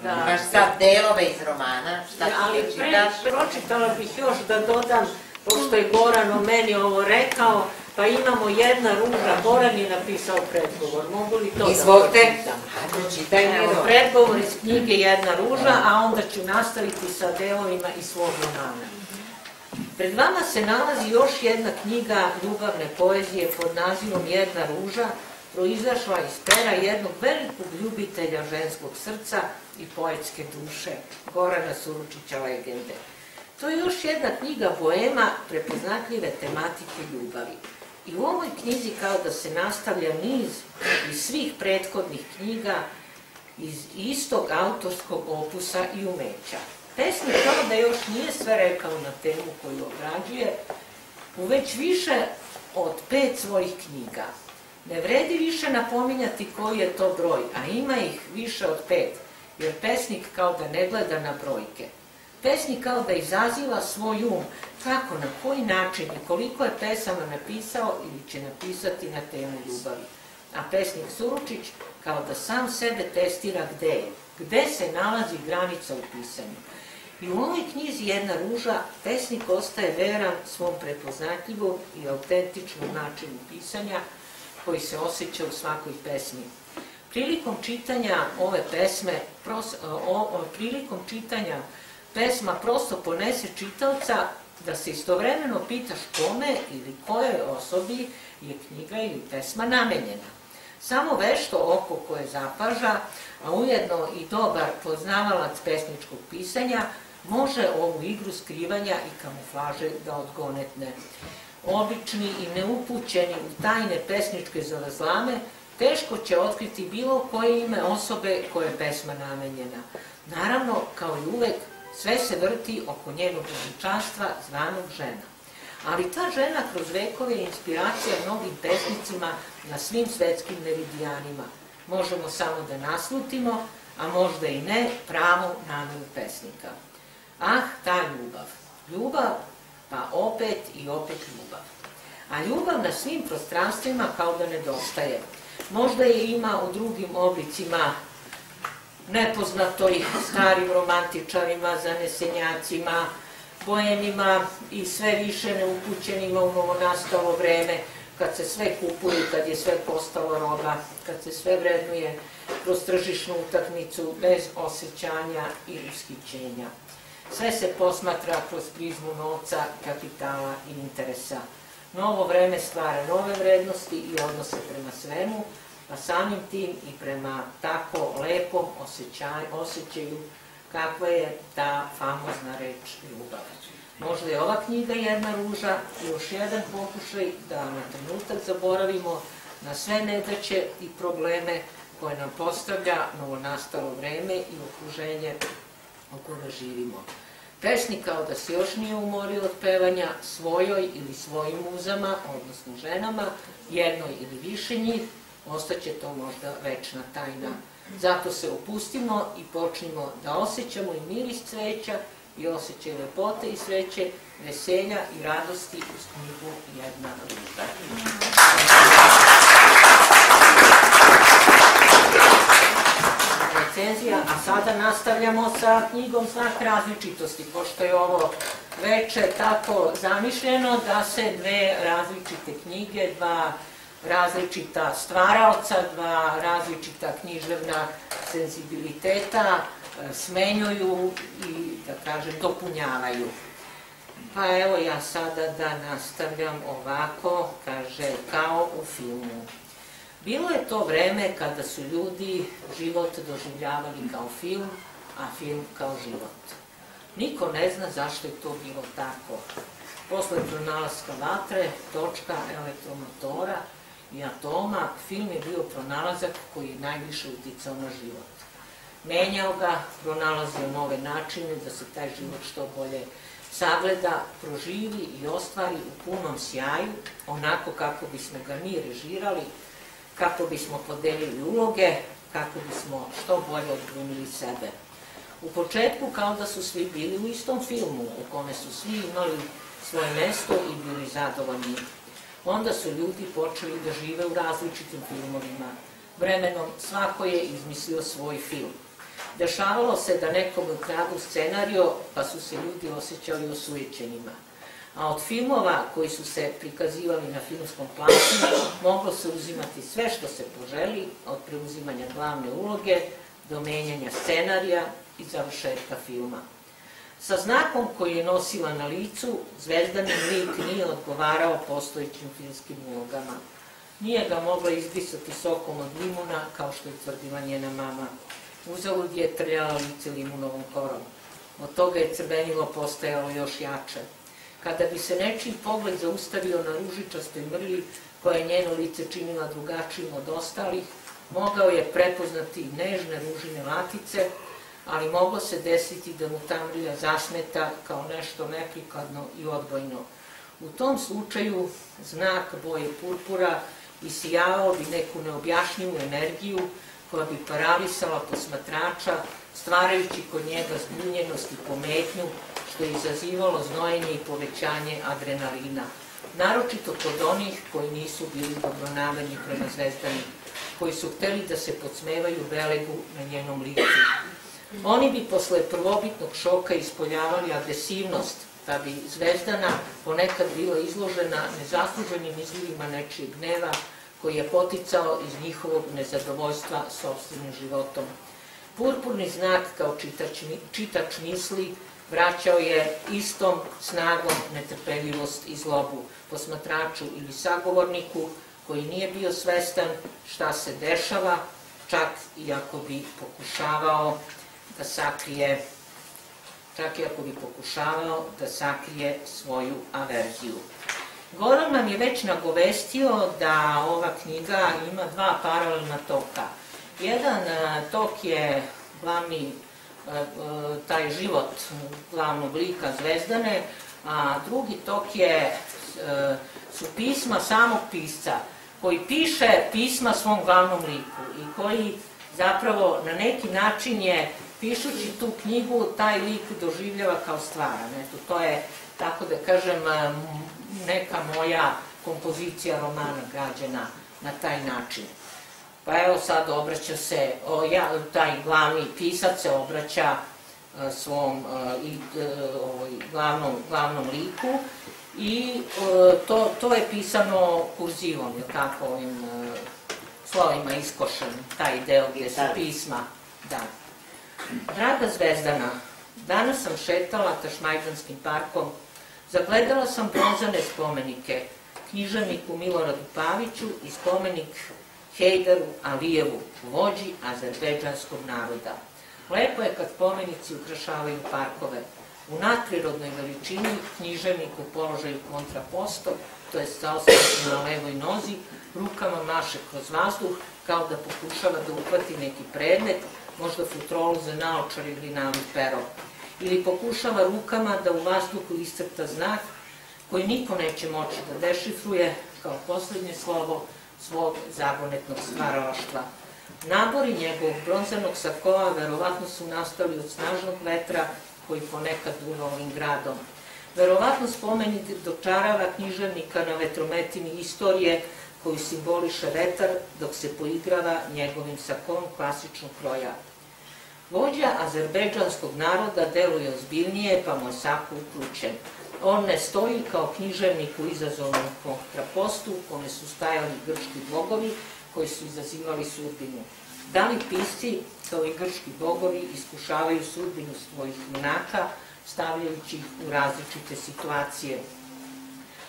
Imaš sad delove iz romana, šta ti pročitaš? Pročitala bih još da dodam, pošto je Goran o meni ovo rekao, pa imamo Jedna ruža, Goran je napisao predgovor, mogu li to da pročitam? Pročitaj, Miro. Predgovor iz knjige Jedna ruža, a onda ću nastaviti sa delovima iz svog romana. Pred vama se nalazi još jedna knjiga ljubavne poezije pod nazivom Jedna ruža, proizašla iz pera jednog velikog ljubitelja ženskog srca i poetske duše, Gorana Suručića Legende. To je još jedna knjiga boema prepoznatljive tematike ljubavi. I u ovoj knjizi kao da se nastavlja niz iz svih prethodnih knjiga iz istog autorskog opusa i umeća. Pesnik kao da još nije sve rekao na temu koju obrađuje, u već više od 5 svojih knjiga. Ne vredi više napominjati koji je to broj, a ima ih više od 5, jer pesnik kao da ne gleda na brojke. Pesnik kao da izaziva svoj um, kako, na koji način i koliko je pesama napisao ili će napisati na temu ljubavi. A pesnik Suručić kao da sam sebe testira gde je, gde se nalazi granica u pisanju. I u ovoj knjizi Jedna ruža pesnik ostaje veran svom prepoznatljivom i autentičnom načinu pisanja koji se osjeća u svakoj pesmi. Prilikom čitanja ove pesme, pesma prosto ponese čitaoca da se istovremeno pitaš kome ili kojoj osobi je knjiga ili pesma namenjena. Samo vešto oko koje zapaža, a ujedno i dobar poznavalac pesničkog pisanja, može ovu igru skrivanja i kamuflaže da odgonetne. Obični i neupućeni u tajne pesničke zavrzlame, teško će otkriti bilo koje ime osobe koje je pesma namenjena. Naravno, kao i uvek, sve se vrti oko njenog veličanstva zvanog žena. Ali ta žena kroz vekove je inspiracija mnogim pesnicima na svim svetskim meridijanima. Možemo samo da naslutimo, a možda i ne, pravu nameru pesnika. Ah, ta ljubav. Ljubav, pa opet i opet ljubav. A ljubav na svim prostranstvima kao da nedostaje. Možda je ima u drugim oblicima, nepoznatoj starim romantičarima, zanesenjacima, boemima i sve više neupućenima u novonastalo vreme, kad se sve kupuje, kad je sve postalo roba, kad se sve vrednuje kroz tržišnu utakmicu bez osjećanja i ushićenja. Sve se posmatra kroz prizmu novca, kapitala i interesa. Novo vreme stvara nove vrednosti i odnose prema svemu, pa samim tim i prema tako lepom osjećaju kakva je ta famozna reč ljubav. Možda je ova knjiga Jedna ruža još jedan pokušaj da na trenutak zaboravimo na sve nedaće i probleme koje nam postavlja novonastalo vreme i okruženje u kome živimo. Pesnik kao da se još nije umorio od pevanja svojoj ili svojim muzama, odnosno ženama, jednoj ili više njih, ostaće to možda večna tajna. Zato se opustimo i počnimo da osjećamo i miris cveća i osjećaj lepote i sreće, veselja i radosti uz knjigu Jedna ruža. Recenzija, a sada nastavljamo sa knjigom Znak različitosti, pošto je ovo veče tako zamišljeno da se dve različite knjige, dva različita stvaraoca, dva različita književna senzibiliteta smenjuju i, da kažem, dopunjavaju. Pa evo ja sada da nastavljam ovako, kaže, kao u filmu. Bilo je to vreme kada su ljudi život doživljavali kao film, a film kao život. Niko ne zna zašto je to bilo tako. Posle pronalaska vatre, točka, elektromotora i atoma, film je bio pronalazak koji je najviše uticao na život. Menjao ga, pronalazio nove načine da se taj život što bolje sagleda, proživi i ostvari u punom sjaju, onako kako bismo ga mi režirali, kako bismo podelili uloge, kako bismo što bolje odglumili sebe. U početku kao da su svi bili u istom filmu, u kome su svi imali svoje mesto i bili zadovoljni. Onda su ljudi počeli da žive u različitim filmovima. Vremenom svako je izmislio svoj film. Dešavalo se da nekom ukradu scenario, pa su se ljudi osjećali osujećenima. A od filmova koji su se prikazivali na filmskom planu moglo se uzimati sve što se poželi, od preuzimanja glavne uloge do menjanja scenarija i završetka filma. Sa znakom koji je nosila na licu, Zvezdanin lik nije odgovarao postojećim filmskim ulogama. Nije ga mogla izbrisati sokom od limuna, kao što je tvrdila njena mama. Uzalud je trljala lice limunovom korom. Od toga je crvenilo postajalo još jače. Kada bi se nečiji pogled zaustavio na ružičastoj mrlji, koja je njeno lice činila drugačijim od ostalih, mogao je prepoznati nežne ružine latice, ali moglo se desiti da mu ta mrlja zasmeta kao nešto neprikladno i odbojno. U tom slučaju znak boje purpura isijavao bi neku neobjašnjivu energiju koja bi paralisala posmatrača, stvarajući kod njega zbunjenost i pometnju, što je izazivalo znojenje i povećanje adrenalina. Naročito kod onih koji nisu bili dobronamerni prema Zvezdani, koji su hteli da se podsmevaju Belegu na njenom licu. Oni bi posle prvobitnog šoka ispoljavali agresivnost, da bi Zvezdana ponekad bila izložena nezasluženim izljivima nečijeg gneva, koji je poticao iz njihovog nezadovoljstva sopstvenim životom. Purpurni znak kao čitač misli vraćao je istom snagom netrpeljivost i zlobu posmatraču ili sagovorniku koji nije bio svestan šta se dešava, čak i ako bi pokušavao da sakrije svoju averziju. Goran nam je već nagovestio da ova knjiga ima dva paralelna toka. Jedan tok je glavni, taj život glavnog lika Zvezdane, a drugi tok su pisma samog pisca, koji piše pisma svom glavnom liku i koji zapravo na neki način je, pišući tu knjigu, taj lik doživljava kao stvaran. Eto, to je, tako da kažem, neka moja kompozicija romana građena na taj način. Pa evo sad obraća se, taj glavni pisac se obraća svom glavnom liku i to je pisano kurzivom, je tako, ovim slovima iskošen, taj deo gdje su pisma. Da. Draga Zvezdana, danas sam šetala Tašmajdanskim parkom, zagledala sam bronzane spomenike, književniku Miloradu Paviću i spomenik Hejdaru Alijevu, vođi azerbejdžanskog naroda. Lepo je kad spomenici ukrašavaju parkove. U nadprirodnoj veličini književnik u položaju kontraposto, to je sa osjećom na levoj nozi, rukama maše kroz vazduh, kao da pokušava da uhvati neki predmet, možda futrolu za naočar ili navi pero. Ili pokušava rukama da u vazduhu iscrta znak koji niko neće moći da dešifruje kao poslednje slovo svog zagonetnog stvaralaštva. Nabori njegovog bronzanog sakova verovatno su nastali od snažnog vetra koji ponekad duva ovim gradom. Verovatno spomenik dočarava književnika na vetrometini istorije koju simboliše vetar dok se poigrava njegovim sakom klasičnog kroja. Vođa azerbejdžanskog naroda deluje ozbiljnije, pa mu je sako uključen. On ne stoji kao književnik u izazovnom kontrapostu u kome su stajali grčki bogovi koji su izazivali sudbinu. Da li pisci, kao i grčki bogovi, iskušavaju sudbinu svojih junaka, stavljajući ih u različite situacije?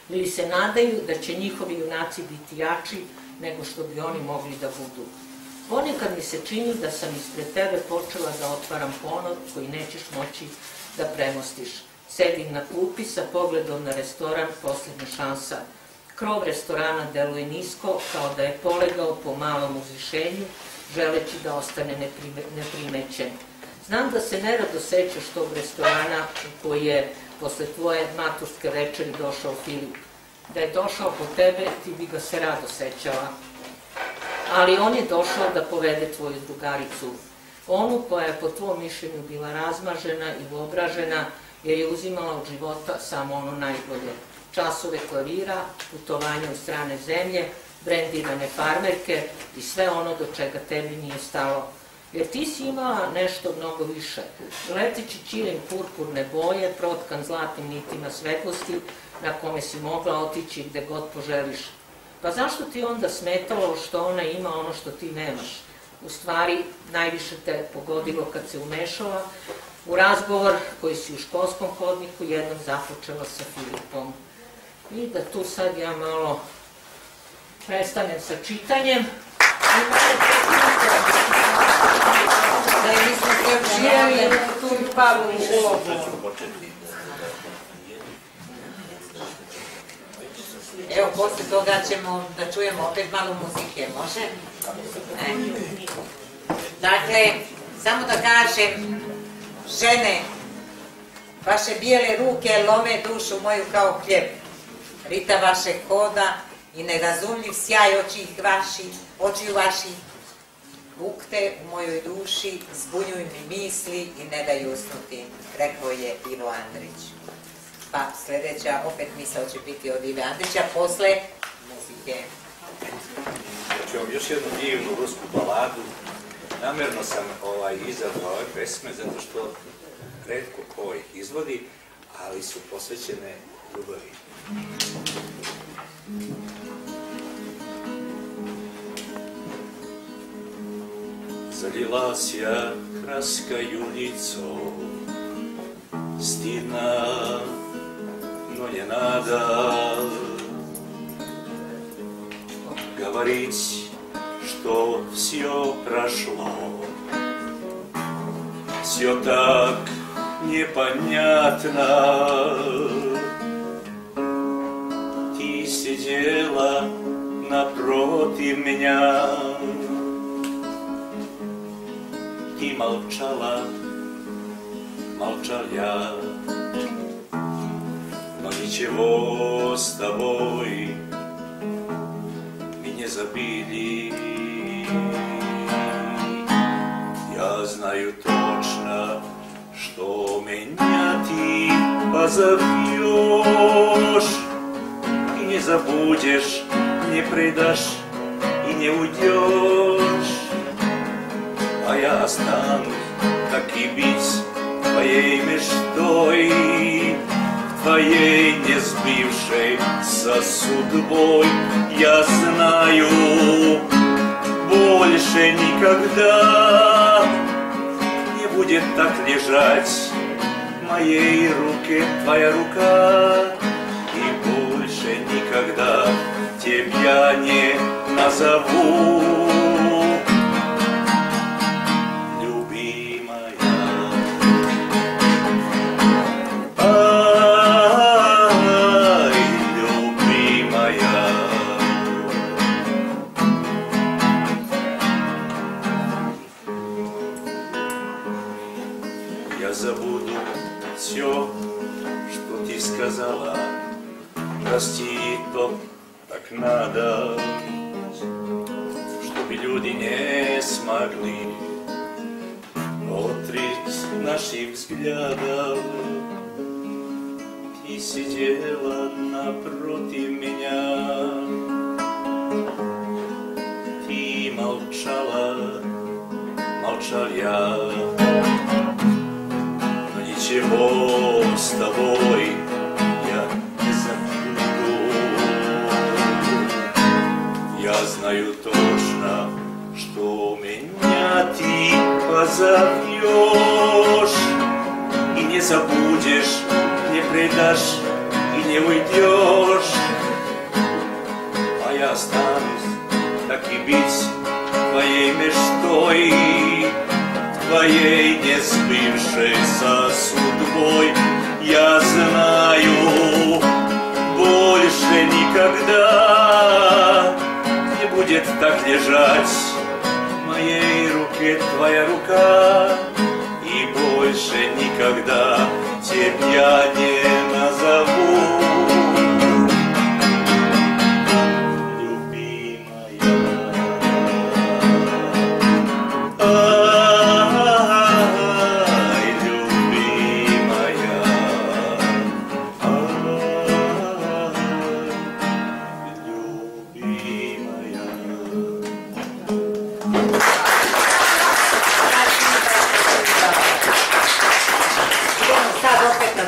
Ili se nadaju da će njihovi junaci biti jači nego što bi oni mogli da budu? Ponekad mi se čini da sam ispred tebe počela da otvaram ponor koji nećeš moći da premostiš. Sedim na klupi sa pogledom na restoran Poslednja šansa. Krov restorana deluje nisko, kao da je polegao po malom uzvišenju, želeći da ostane neprimećen. Znam da se nerado sećaš tog restorana u koji je posle tvoje maturske večeri došao Filip. Da je došao po tebe, ti bi ga se rado sećala. Ali on je došao da povede tvoju drugaricu. Onu koja je po tvom mišljenju bila razmažena i uobražena, jer je uzimala od života samo ono najbolje. Časove klavira, putovanja u strane zemlje, brendirane farmerke i sve ono do čega tebi nije stalo. Jer ti si imala nešto mnogo više. Leteći ćilim purpurne boje, protkan zlatnim nitima svetlosti, na kome si mogla otići gde god poželiš. Pa zašto ti onda smetalo što ona ima ono što ti nemaš? U stvari, najviše te pogodilo kad se umešala u razgovor koji si u školskom hodniku jednom započela sa Filipom. I da tu sad ja malo prestanem sa čitanjem. Da je mi smo se učijeli tu i Pavlu ulogu. Evo, posle toga ćemo da čujemo opet malo muzike, može? Dakle, samo da kažem, žene, vaše bijele ruke lome dušu moju kao hljeb, rita vaše hoda i nerazumljiv sjaj očiju vaših, bukte u mojoj duši, zbunjuju mi misli i ne daju usnuti, rekao je Ivo Andrić. Pa sljedeća opet misao će biti od Ive Andrića posle muzike. Ću vam još jednu divnu rusku baladu. Namjerno sam izabrao ove pesme zato što retko ko ih izvodi, ali su posvećene ljubavi. Залила ся краска юницо, стидно, но не надо говорить, что все прошло. Все так непонятно. Ты сидела напротив меня, ты молчала, молчал я, но ничего с тобой мы не забыли. Я знаю точно, что меня ты позовешь и не забудешь, не предашь и не уйдешь. А я останусь, так и быть, твоей мечтой, твоей не сбившейся судьбой. Я знаю, больше никогда не будет так лежать в моей руке твоя рука, и больше никогда тебя не назову. Прости, то так надо. bi ljudi ne smagli otrit naših vzgleda. Ti sjedjela naprotiv menja, ti malčala, malčal ja. Ничего с тобой я не забуду. Я знаю точно, что меня ты позовешь и не забудешь, не предашь и не уйдешь. А я останусь, так и быть, твоей мечтой, твоей не сбывшейся судьбой. Я знаю, больше никогда не будет так лежать в моей руке твоя рука, и больше никогда тебя не назову.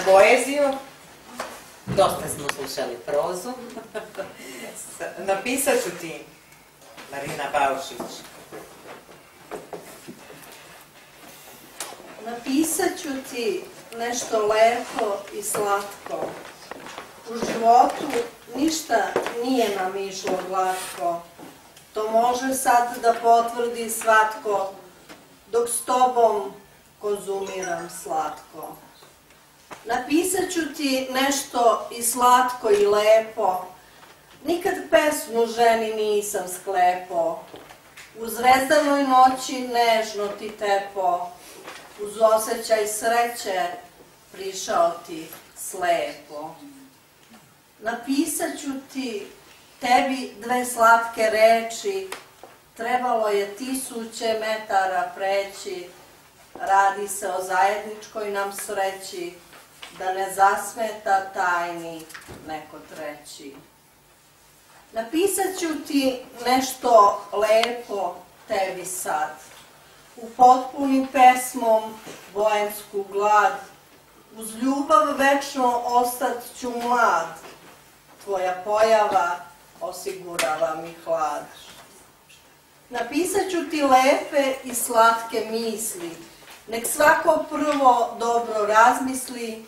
Poeziju, dosta smo slušali prozu. Napisat ću ti, Marina Baušić. Napisat ću ti nešto lepo i slatko. U životu ništa nije nam išlo glatko. To može sad da potvrdi svatko, dok s tobom konzumiram slatko. Napisat ću ti nešto i slatko i lepo, nikad pesmu ženi nisam sklepo, u zvezdanoj noći nežno ti tepo, uz osjećaj sreće prišao ti slepo. Napisat ću ti tebi dve slatke reči, trebalo je 1000 metara preći, radi se o zajedničkoj nam sreći, da ne zasmeta tajni neko treći. Napisat ću ti nešto lepo tebi sad, upotpunim pesmom boemsku glad, uz ljubav večno ostat ću mlad, tvoja pojava osigurava mi hlad. Napisat ću ti lepe i slatke misli, nek svako prvo dobro razmisli,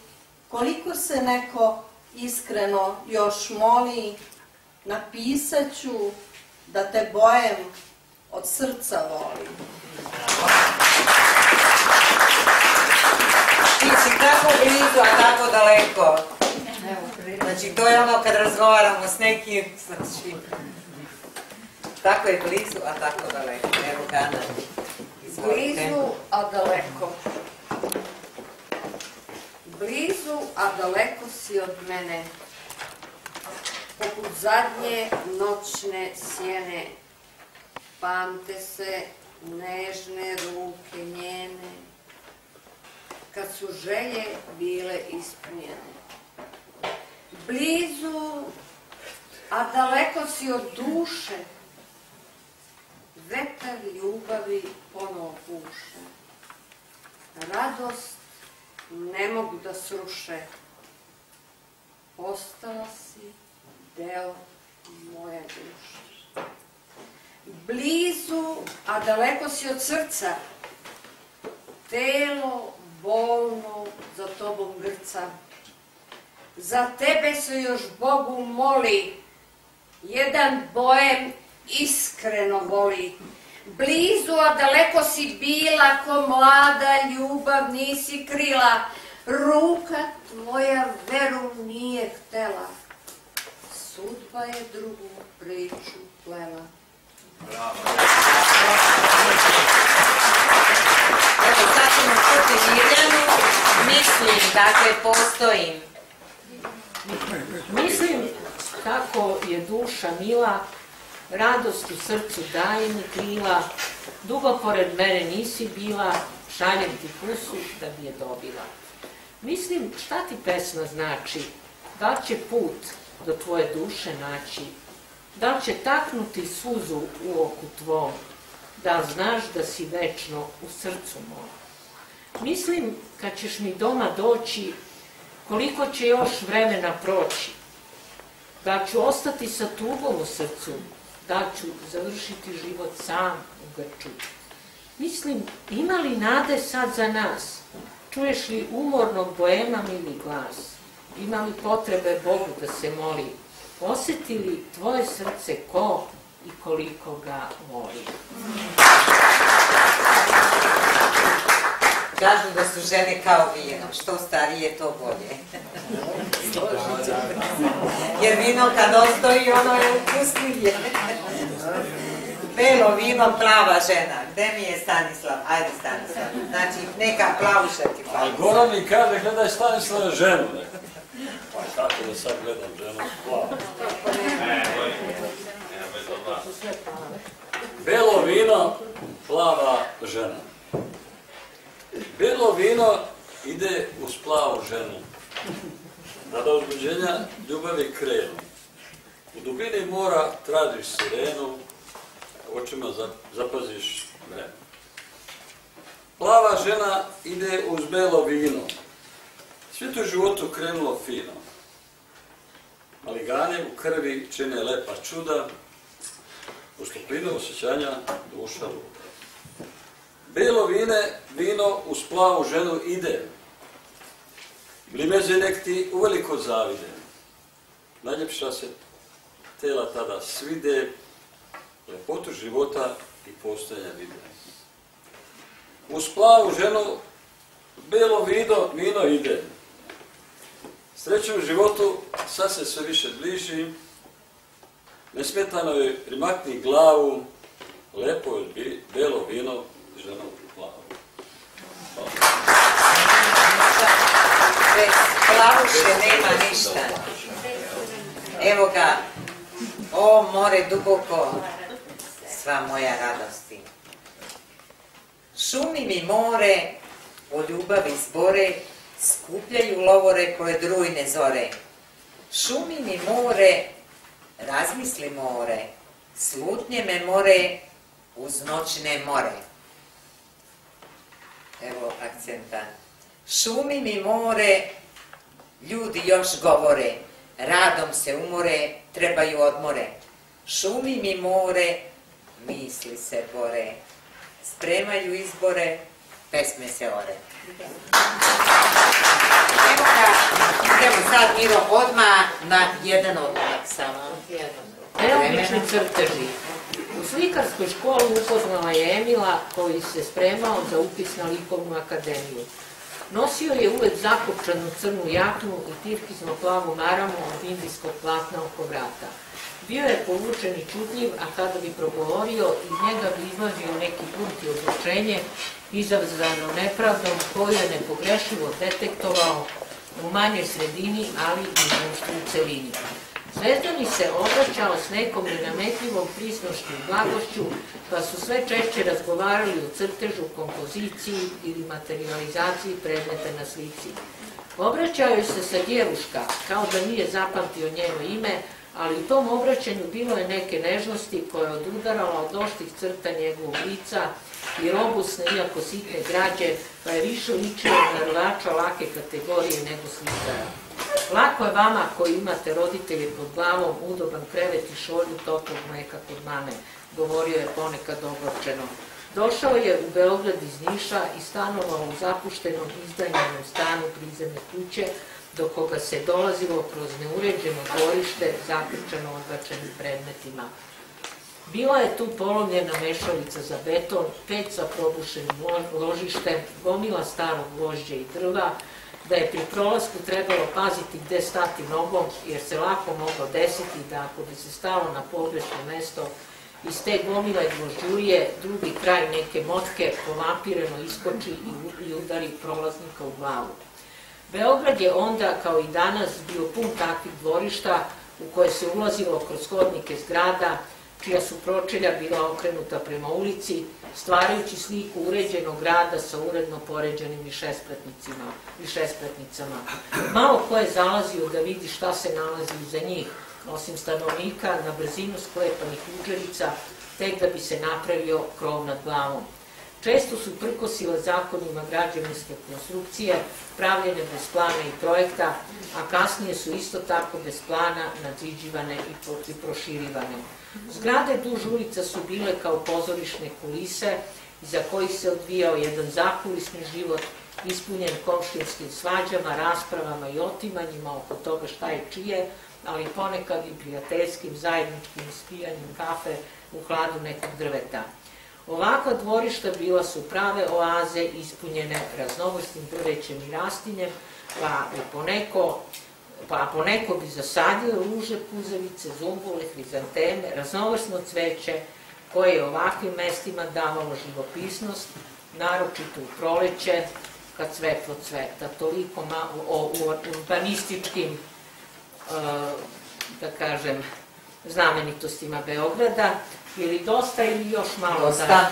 koliko se neko iskreno još moli, napisat ću da te Boem od srca voli. Ti si tako blizu, a tako daleko. Znači, to je ono kad razgovaramo s nekim, znači, tako je blizu, a tako daleko. Evo, Gana. Blizu, a daleko. Blizu, a daleko si od mene, poput zadnje noćne sjene, pamte se nežne ruke njene, kad su želje bile ispunjene. Blizu, a daleko si od duše, vetar ljubavi ponovo puše, radost ne mogu da sruše, postala si deo moje duše. Blizu, a daleko si od srca, telo bolno za tobom grca, za tebe se još Bogu moli, jedan Boem iskreno voli. Blizu, a daleko si bila, ko mlada ljubav nisi krila, ruka tvoja veru nije htela, sudba je drugu priču plela. Evo, sad ćemo čuti Mirjanu, mislim, dakle, postojim. Mislim kako je duša mila radost u srcu daje mi krila, dugo pored mene nisi bila, šaljem ti pusu da bi je dobila. Mislim, šta ti pesma znači? Da li će put do tvoje duše naći? Da li će taknuti suzu u oku tvom? Da li znaš da si večno u srcu mom? Mislim, kad ćeš mi doma doći, koliko će još vremena proći? Da ću ostati sa tugom u srcu, da ću završiti život sam u grču. Mislim, ima li nade sad za nas? Čuješ li umornog boema mili glas? Ima li potrebe Bogu da se moli? Osjeti li tvoje srce ko i koliko ga voli? Kažu da su žene kao vino, što starije to bolje. Jer vino kad ostoji, ono je ukusnije. Belo vino, plava žena. Gde mi je Stanislav? Ajde Stanislav. Znači, neka plavuša ti pa. A Goran mi kaže, gledaj Stanislava ženu. Pa kako da sad gledam ženu plavu? Belo vino, plava žena. Belo vino ide uz plavu ženu. Da do uzbuđenja ljubavi krenu. U dubini mora tražiš sirenu, očima zapaziš vreme. Plava žena ide uz belo vino. Svijetu životu krenulo fino. Maligani u krvi čine lepa čuda, u stoplinu osjećanja duša luda. Belo vino uz plavu ženu ide. Glimeze nek ti uveliko zavide. Najljepša se tela tada svide, lepotu života i postojanja vide. Uz plavu ženu belo vino ide. Srećom životu sad se sve više bliži, nesmetano je primakni glavu, lepo je belo vino ženu u plavu. Bez plavuše nema ništa. Evo ga, o more duboko, sva moja radosti. Šumi mi more, o ljubavi zbore, skupljaju lovore koje drujne zore. Šumi mi more, razmisli more, slutnje me more, uz noćne more. Evo akcenta. Šumi mi more, ljudi još govore, radom se umore, trebaju odmore. Šumi mi more, misli se bore, spremaju izbore, pesme se ore. Evo ga, idemo sad Miro odmah na jedan odlomak samo. Neobični crteži. U slikarskoj školi upoznala je Emila koji se spremao za upis na likovnu akademiju. Nosio je uvek zakopčanu crnu jaknu i tirkizno plavu maramu od indijskog platna oko vrata. Bio je povučen i čutljiv, a kada bi progovorio, iz njega bi izlazio neki bunt i odlučenje, izazvano nepravdom koju je nepogrešivo detektovao u manjoj sredini, ali i društvu u celini. Zvezdani se obraćao s nekom nenametljivom prisnošću i blagošću, pa su sve češće razgovarali o crtežu, kompoziciji ili materializaciji predmeta na slici. Obraćao je se sa djevuška, kao da nije zapamtio njeno ime, ali u tom obraćanju bilo je neke nežnosti koja je odudarala od oštih crta njegovog lica i robusne, iako sitne građe, pa je više ličio na rvača lake kategorije nego slikara. Lako je vama koji imate roditelje pod glavom, udoban krevet i šolju toplog mleka kod mame, govorio je ponekad ogorčeno. Došao je u Beograd iz Niša i stanovao u zapuštenom izdajnjenom stanu prizemne kuće, do koga se dolazilo kroz neuređeno dvorište zakrčano odbačenim predmetima. Bila je tu polomljena mešalica za beton, peć sa probušenim ložištem, gomila starog gvožđa i drva, da je pri prolasku trebalo paziti gde stati nogom, jer se lako moglo desiti da ako bi se stalo na pogrešno mesto, iz te gomile gvožđulije drugi kraj neke motke povapireno iskoči i udari prolaznika u glavu. Beograd je onda, kao i danas, bio pun takvih dvorišta u koje se ulazilo kroz hodnike zgrada, čija su pročelja bila okrenuta prema ulici, stvarajući sliku uređenog grada sa uredno poređenim višespratnicama. Malo ko je zalazio da vidi šta se nalazi iza njih, osim stanovnika na brzinu sklepanih uđerica, tek da bi se napravio krov nad glavom. Često su prkosile zakonima građevinske konstrukcije, pravljene bez plana i projekta, a kasnije su isto tako bez plana nadziđivane i proširivane. Zgrade duž ulica su bile kao pozorišne kulise, iza kojih se odvijao jedan zakulisni život, ispunjen komšinskim svađama, raspravama i otimanjima oko toga šta je čije, ali ponekad i prijateljskim, zajedničkim ispijanjem kafe u hladu nekog drveta. Ovakva dvorišta bila su prave oaze ispunjene raznovrsnim drvećem i rastinjem, pa poneko bi zasadio ruže, puzavice, zumbule, hrizanteme, raznovrsno cveće koje je ovakvim mestima davalo živopisnost, naročito u proleće, kad svetlo cveta. Toliko o urbanističkim, da kažem, znamenitostima Beograda. Ili dosta ili još malo? Dosta.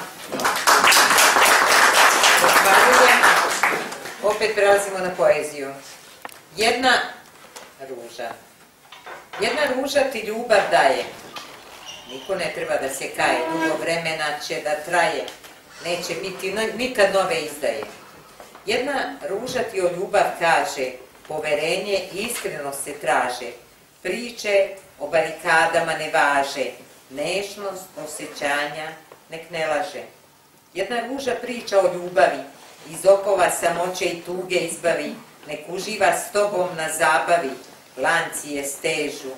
Zahvaljujem. Opet prelazimo na poeziju. Jedna ruža. Jedna ruža ti ljubav daje. Niko ne treba da se kaje. Dugo vremena će da traje. Neće biti nikad nove izdaje. Jedna ruža ti o ljubav kaže. Poverenje i iskrenost se traže. Priče o barikadama ne važe. Nešnost osjećanja nek ne laže. Jedna ruža priča o ljubavi, iz okova samoće i tuge izbavi, nek uživa s tobom na zabavi, lanci je stežu,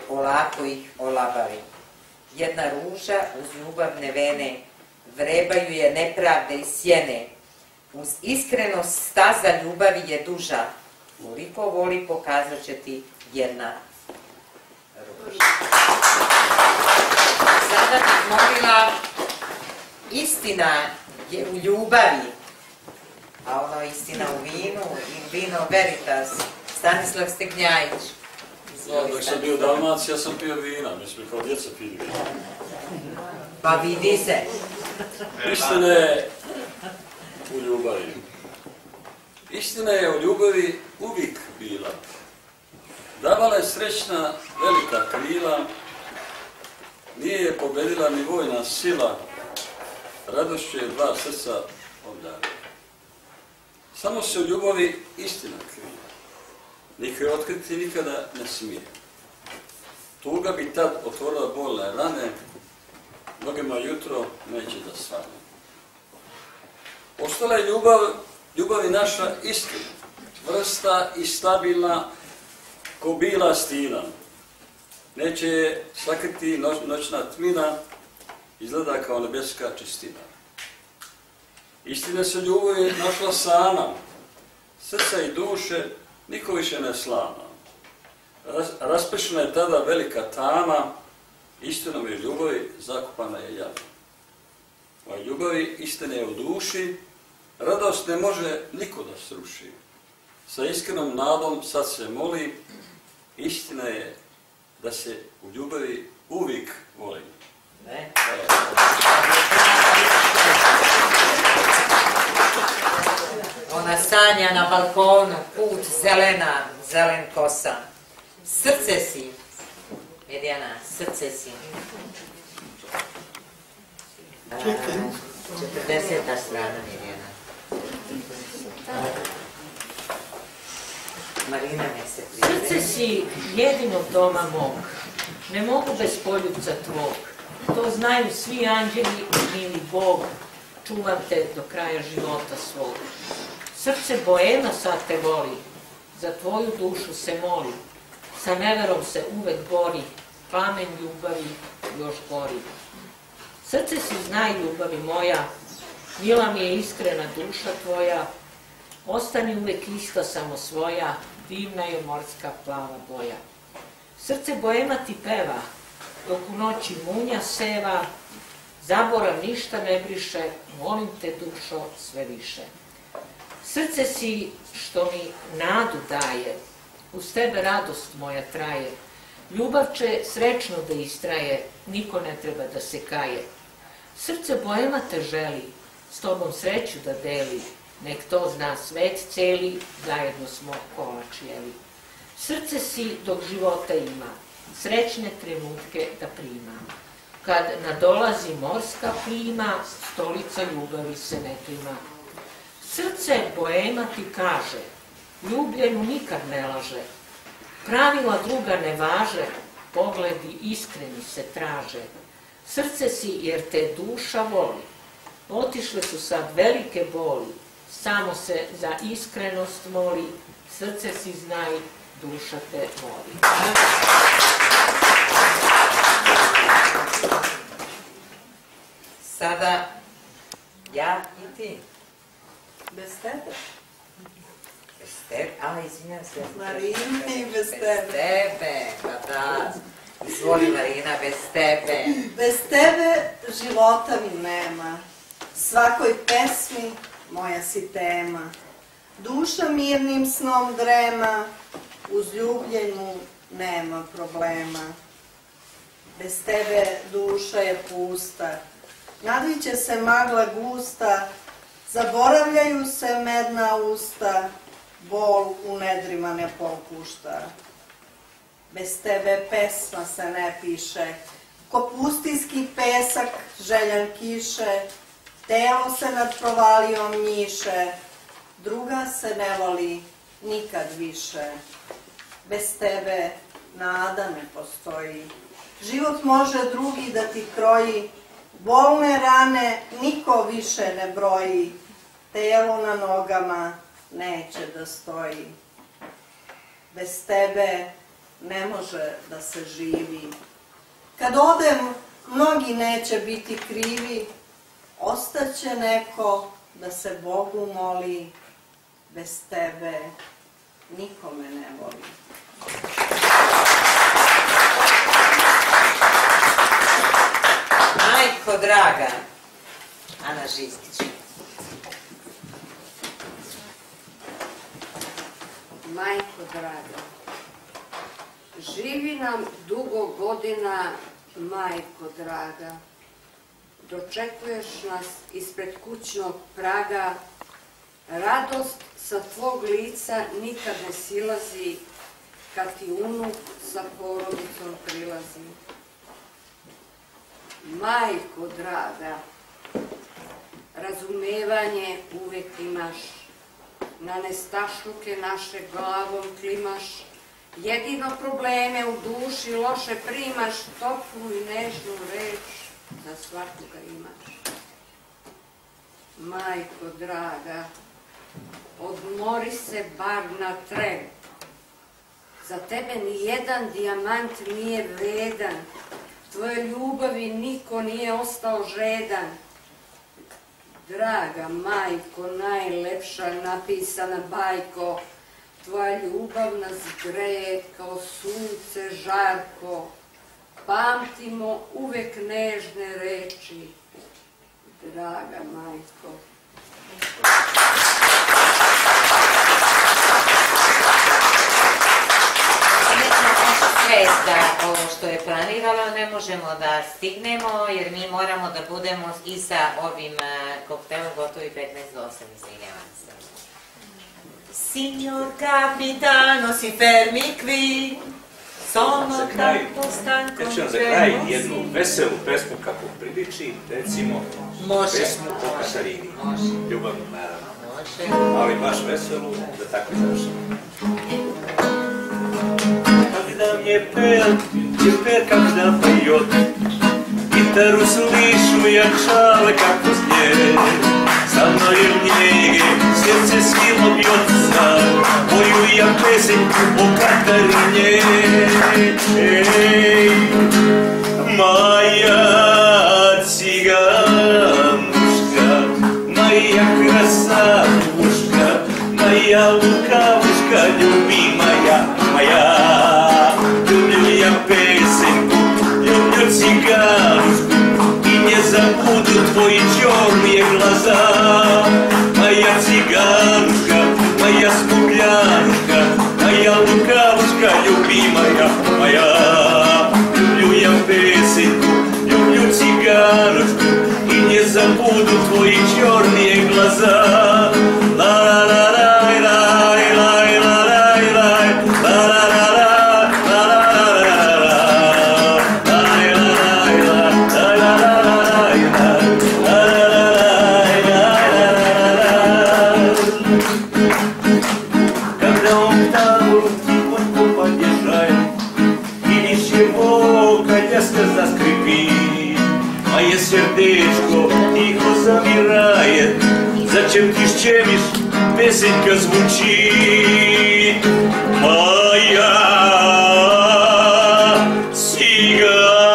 polako ih olabavi. Jedna ruža uz ljubavne vene, vrebaju je nepravde i sjene, uz iskrenost staza ljubavi je duža, koliko voli pokazat će ti jedna ruža. Sada bih molila, istina je u ljubavi, a ono istina u vinu, i vino veritas. Stanislav Stegnjajić. Dok sam bio u Dalmaciji, ja sam pio vina, mi smo kao djeca pili vina. Pa vidi se. Istina je u ljubavi. Istina je u ljubavi uvijek bila. Davala je srećna velika krila, nije je pobedila ni vojna sila, radošću je dva srca obdarila. Samo se u ljubavi istina krije, niko je otkriti nikada ne smije. Tuga bi tad otvorila bolne rane, mnogima jutro neće da svane. Ostala je ljubav je naša istina, vrsta i stabilna, ko bila stina. Neće je sakriti noćna tmina, izgleda kao nebeska čistina. Istina se ljubavi našla sama, srca i duše niko više ne slama. Raspešena je tada velika tama, istinom je ljubavi zakopana je jama. O ljubavi istine je u duši, radost ne može niko da sruši. Sa iskrenom nadom sad se moli, istina je da se u ljubavi uvijek voli. Ne? Ona sanja na balkonu, put zelena, zelen kosa. Srce si, Mirjana, srce si. 40. strana, Mirjana. Marina Mesec. Srce si jedinog doma mog, ne mogu bez poljubca tvog. To znaju svi anđeli i mili Bog, čuvam te do kraja života svog. Srce Boema sad te voli, za tvoju dušu se moli, sa neverom se uvek bori, plamen ljubavi još gori. Srce si znaj ljubavi moja, mila mi je iskrena duša tvoja, ostani uvek ista samo svoja, divna je morska plava boja. Srce Boema ti peva, dok u noći munja seva, zaborav ništa ne briše, molim te dušo sve više. Srce si što mi nadu daje, uz tebe radost moja traje, Ljubav će srećno da istraje, niko ne treba da se kaje. Srce boema te želi, s tobom sreću da deli, nek to zna svet celi, zajedno smo kolač jeli. Srce si dok života ima, srećne trenutke da prima. Kad nadolazi morska plima, stolica ljubavi se ne klima. Srce boema ti kaže, ljubljenu nikad ne laže, pravila druga ne važe, pogledi iskreni se traže. Srce si jer te duša voli, otišle su sad velike boli, samo se za iskrenost moli, srce si znaj, duša te voli. Sada ja i ti. Bez tebe. Bez tebe? A, izvinjam se. Marina i bez tebe. Bez tebe, pa da. Izvoli Marina, bez tebe. Bez tebe života mi nema. Svakoj pesmi moja si tema. Duša mirnim snom drema, uz ljubljenu nema problema. Bez tebe duša je pusta, nadviće se magla gusta, zaboravljaju se medna usta, bol u nedrima ne popušta. Bez tebe pesma se ne piše, ko pustinski pesak željan kiše, telo se nad provalijom njiše, druga se ne voli nikad više. Bez tebe nada ne postoji, život može drugi da ti kroji, bolne rane niko više ne broji, telo na nogama neće da stoji. Bez tebe ne može da se živi. Kad odem, mnogi neće biti krivi, ostaće neko da se Bogu moli, bez tebe nikome ne voli. Majko draga, Ana Žiskić. Majko draga, živi nam dugo godina, majko draga. Dočekuješ nas ispred kućnog praga, radost sa tvog lica nikad ne silazi, kad ti unuk sa porodicom prilazi. Majko draga, razumevanje uvek imaš, na nestašluke naše glavom klimaš, jedino probleme u duši loše primaš, toplu i nežnu reč za svakoga imaš. Majko draga, odmori se bar na tren, za tebe ni jedan dijamant nije vredan, tvoje ljubavi niko nije ostao žedan. Draga majko, najlepša napisana bajko, tvoja ljubav nas greje kao sunce žarko, pamtimo uvek nežne reči, draga majko. Svest da ovo što je planiralo ne možemo da stignemo, jer mi moramo da budemo i sa ovim koktelom gotovi 15 do 8, izvinjavam se. Signor capitano, si fermi qui, sono tanto stanco. Ja ću vam za kraj jednu veselu pesmu kako priliči, recimo pesmu o Katarini. Ljubavnu, naravno. Ali baš veselu, da tako i završimo. Когда мне пел, теперь когда поет, гитару слышу я жало, как в сне. Со мной в ней сердце силу бьется, пою я песенку о Катарине. Эй, моя цыганушка, моя красавушка, моя лукавушка, любимая моя. Люблю я песенку, люблю цыганушку, и не забуду твои черные глаза. Моя цыганушка, моя смуглянушка, моя лукавушка, любимая моя. glaza. La la la la la la la la la когда он вторую тихоньку подъезжает, и ничего, коляска заскрипит, мое сердечко тихо замирает, зачем ты щемишь, песенка звучит. Моя цыганочка,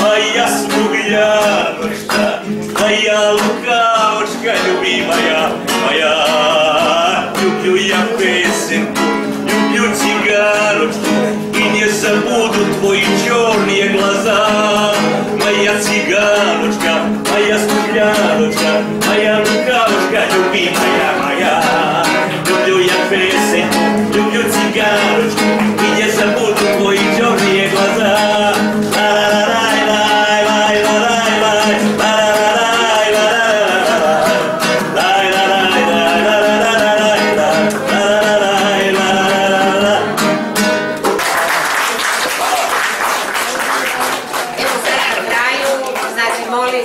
моя смугляночка, моя лукавочка любимая, моя. Люблю я песенку, люблю цыганочку, и не забуду твои черные глаза. Моя цыганочка, моя смугляночка, моя лукавочка любимая моя. Люблю я песенку, люблю цыганочку, и не забуду твои черные глаза.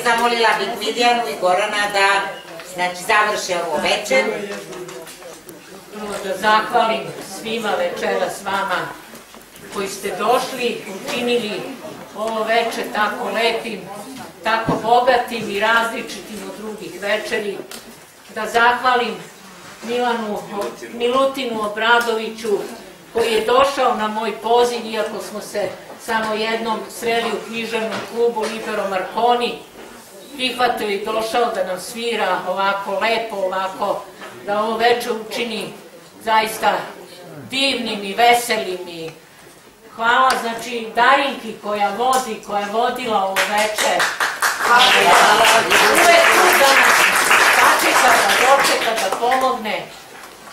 Zamolila bih Mirjanu i Gorana da završe ovo večer. Da zahvalim svima večera s vama koji ste došli, učinili ovo večer tako lepim, tako bogatim i različitim od drugih večeri. Da zahvalim Milutinu Obradoviću koji je došao na moj poziv, iako smo se samo jednom sreli u književnom klubu Libero Marconi, prihvatio i došao da nam svira ovako lepo, ovako, da ovo večer učini zaista divnim i veselim. I hvala, znači, Darinki koja je vodila ovo večer. Uvek tu da nas sačeka, da dočeka, da pomogne,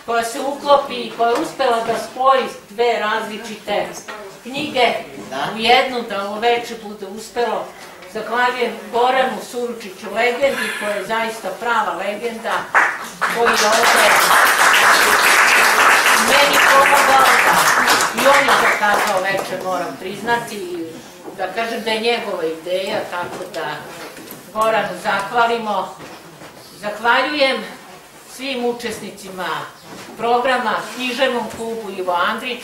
koja se uklopi i koja je uspela da spoji dve različite knjige u jednu, da ovo večer bude uspelo. Zahvaljujem Goranu Suručiću, legendi, koja je zaista prava legenda, koji je ovdje meni pomogao da i on je zakazao večer, moram priznati, i da kažem da je njegova ideja, tako da Goranu zahvalimo. Zahvaljujem svim učesnicima programa Književnom klubu Ivo Andrić,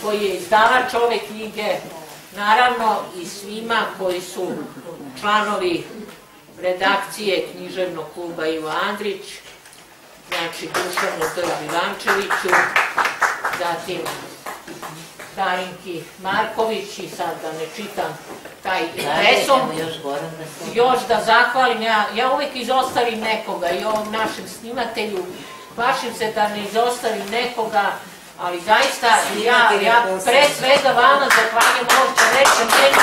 koji je izdavač ove knjige, naravno i svima koji su članovi redakcije Književnog kluba Ivo Andrić, znači Dušanu Ivančeviću, zatim Darinki Marković i sad da ne čitam taj impresom. Još da zahvalim, ja uvek izostavim nekoga i ovom našem snimatelju, plašim se da ne izostavim nekoga, ali zaista ja pre svega vama zahvaljujem ovo što rećem njenu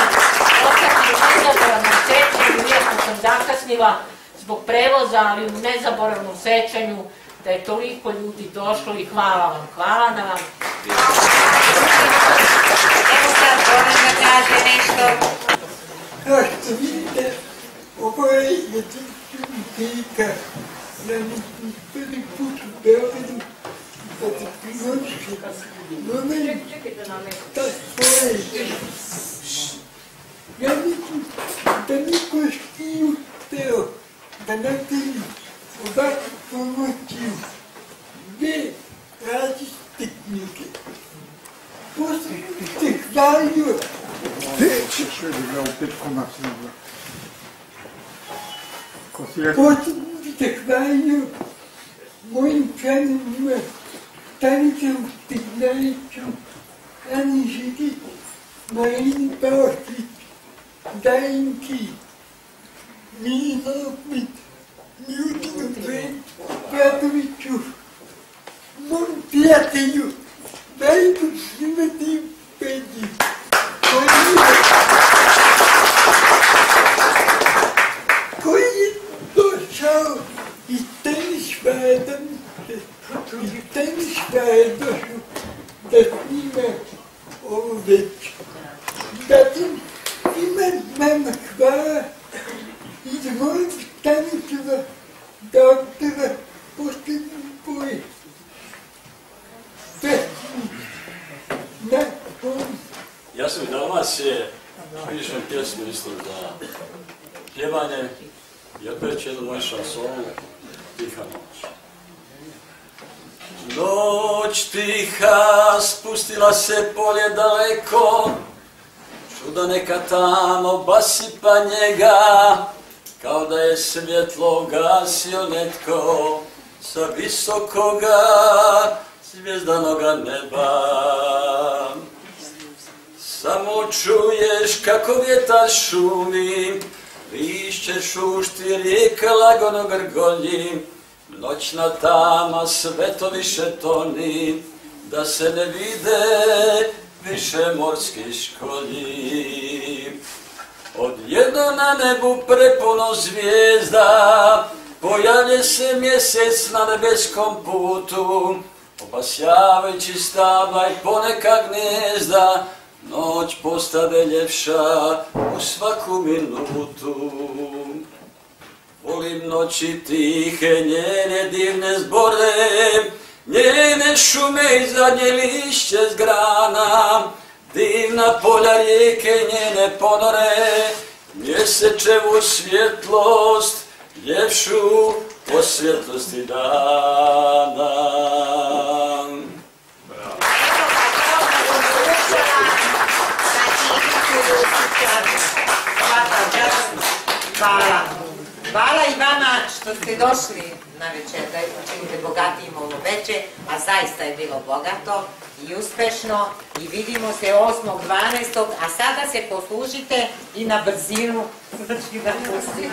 ostati u nezaboravnom sećanju, iako sam zakasnila zbog prevoza, ali u nezaboravnom sećanju da je toliko ljudi došlo i hvala vam, hvala na vam. Evo sad Goran da kaže nešto. Kao što vidite, ovo je knjiga, ja mislim prvi put u Beogradu, da se prinošli moment da svoje. Ja mislim da niko još nije uspeo da napravi ovakvu promociju dve različite knjige. Posle zahvaljujem. Posle zahvaljujem mojim članovima Stanislavu Stignajiću, Ani Žigić, Marini Baošlić, Darinki, Milinović, Milutinu Obradoviću, mom prijatelju, Dariku Šimati Pedi, koji je došao iz Tenišvada, je došao da snima ovo večer. Zatim svima nama hvala i da molim Stanislava dobila posljednji boj. Pesmi na ovom. Ja sam iz Dalmacije, pišem pjesmu isto za pjevanje i opet ću jednu moju šansonu, Tiha noć. Noć tiha, spustila se polje daleko, čuda neka tamo basipa njega, kao da je svjetlo gasio netko sa visokoga zvijezdanoga neba. Samo čuješ kako vjetar šumi, lišće šušti, rijeka lagono grgolji, noćna tama svetovi šetoni, da se ne vide više morski školji. Odjednom na nebu prepuno zvijezda, pojavlje se mjesec na nebeskom putu, obasjavajući stabla i poneka gnijezda, noć postade ljepša u svaku minutu. Volim noći tihe, njene divne zbore, njene šume i zadnje lišće s grana, divna polja rijeke, njene ponore, mjesečevu svjetlost, ljepšu po svjetlosti dana. Hvala. Hvala i vama što ste došli na večer da učinite bogatijim ovo večer, a zaista je bilo bogato i uspešno i vidimo se 8.12. a sada se poslužite i na brzinu, znači da pustite.